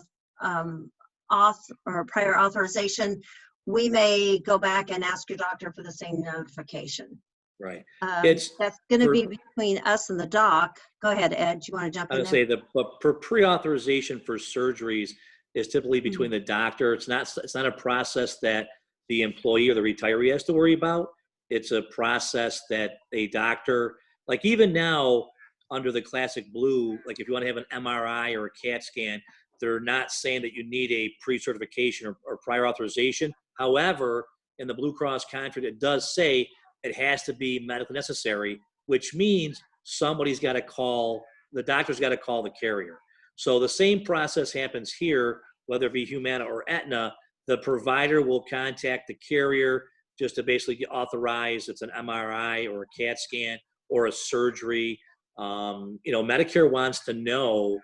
Speaker 1: authorization, we may go back and ask your doctor for the same notification.
Speaker 3: Right.
Speaker 1: That's going to be between us and the doc. Go ahead, Ed. Do you want to jump in?
Speaker 3: I would say but for pre-authorization for surgeries is typically between the doctor. It's not a process that the employee or the retiree has to worry about. It's a process that a doctor, like even now under the Classic Blue, like if you want to have an MRI or a CAT scan, they're not saying that you need a pre-certification or prior authorization. However, in the Blue Cross contract, it does say it has to be medically necessary, which means somebody's got to call, the doctor's got to call the carrier. So the same process happens here, whether it be Humana or Aetna. The provider will contact the carrier just to basically get authorized. It's an MRI or a CAT scan or a surgery. You know, Medicare wants to know,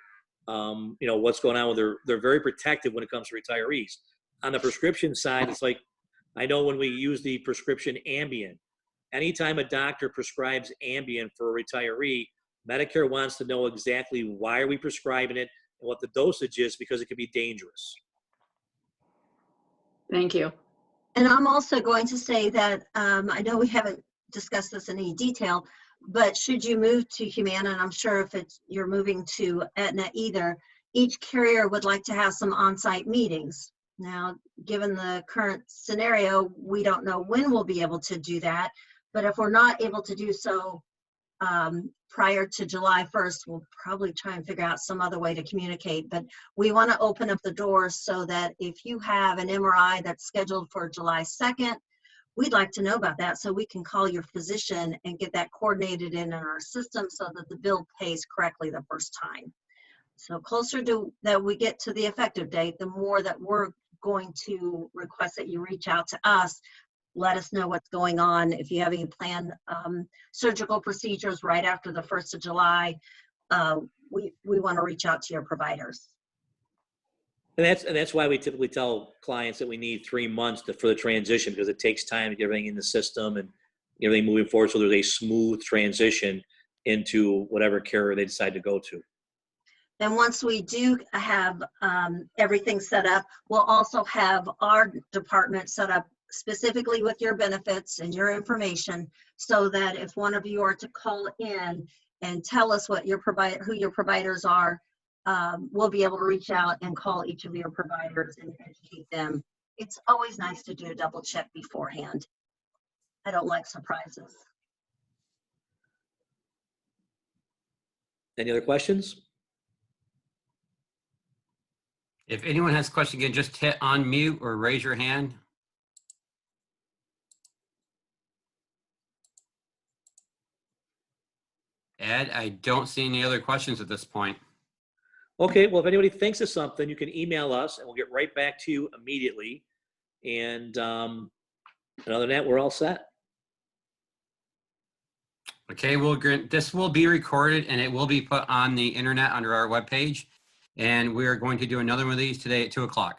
Speaker 3: you know, what's going on with they're very protective when it comes to retirees. On the prescription side, it's like, I know when we use the prescription Ambien, anytime a doctor prescribes Ambien for a retiree, Medicare wants to know exactly why are we prescribing it and what the dosage is, because it can be dangerous.
Speaker 16: Thank you.
Speaker 1: And I'm also going to say that I know we haven't discussed this in any detail, but should you move to Humana, and I'm sure if you're moving to Aetna either, each carrier would like to have some on-site meetings. Now, given the current scenario, we don't know when we'll be able to do that, but if we're not able to do so prior to July 1st, we'll probably try and figure out some other way to communicate. But we want to open up the doors so that if you have an MRI that's scheduled for July 2nd, we'd like to know about that so we can call your physician and get that coordinated in our system so that the bill pays correctly the first time. So closer to that we get to the effective date, the more that we're going to request that you reach out to us. Let us know what's going on. If you have any planned surgical procedures right after the 1st of July, we want to reach out to your providers.
Speaker 3: And that's why we typically tell clients that we need 3 months for the transition, because it takes time to get everything in the system and everything moving forward so there's a smooth transition into whatever carrier they decide to go to.
Speaker 1: And once we do have everything set up, we'll also have our department set up specifically with your benefits and your information, so that if one of you are to call in and tell us what your who your providers are, we'll be able to reach out and call each of your providers and educate them. It's always nice to do a double check beforehand. I don't like surprises.
Speaker 3: Any other questions?
Speaker 6: If anyone has a question, again, just hit unmute or raise your hand. Ed, I don't see any other questions at this point.
Speaker 3: Okay, well, if anybody thinks of something, you can email us and we'll get right back to you immediately. And other than that, we're all set.
Speaker 6: Okay, well, this will be recorded and it will be put on the internet under our webpage. And we are going to do another one of these today at 2 o'clock.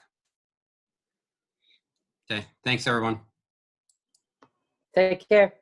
Speaker 6: Okay, thanks everyone.
Speaker 11: Take care.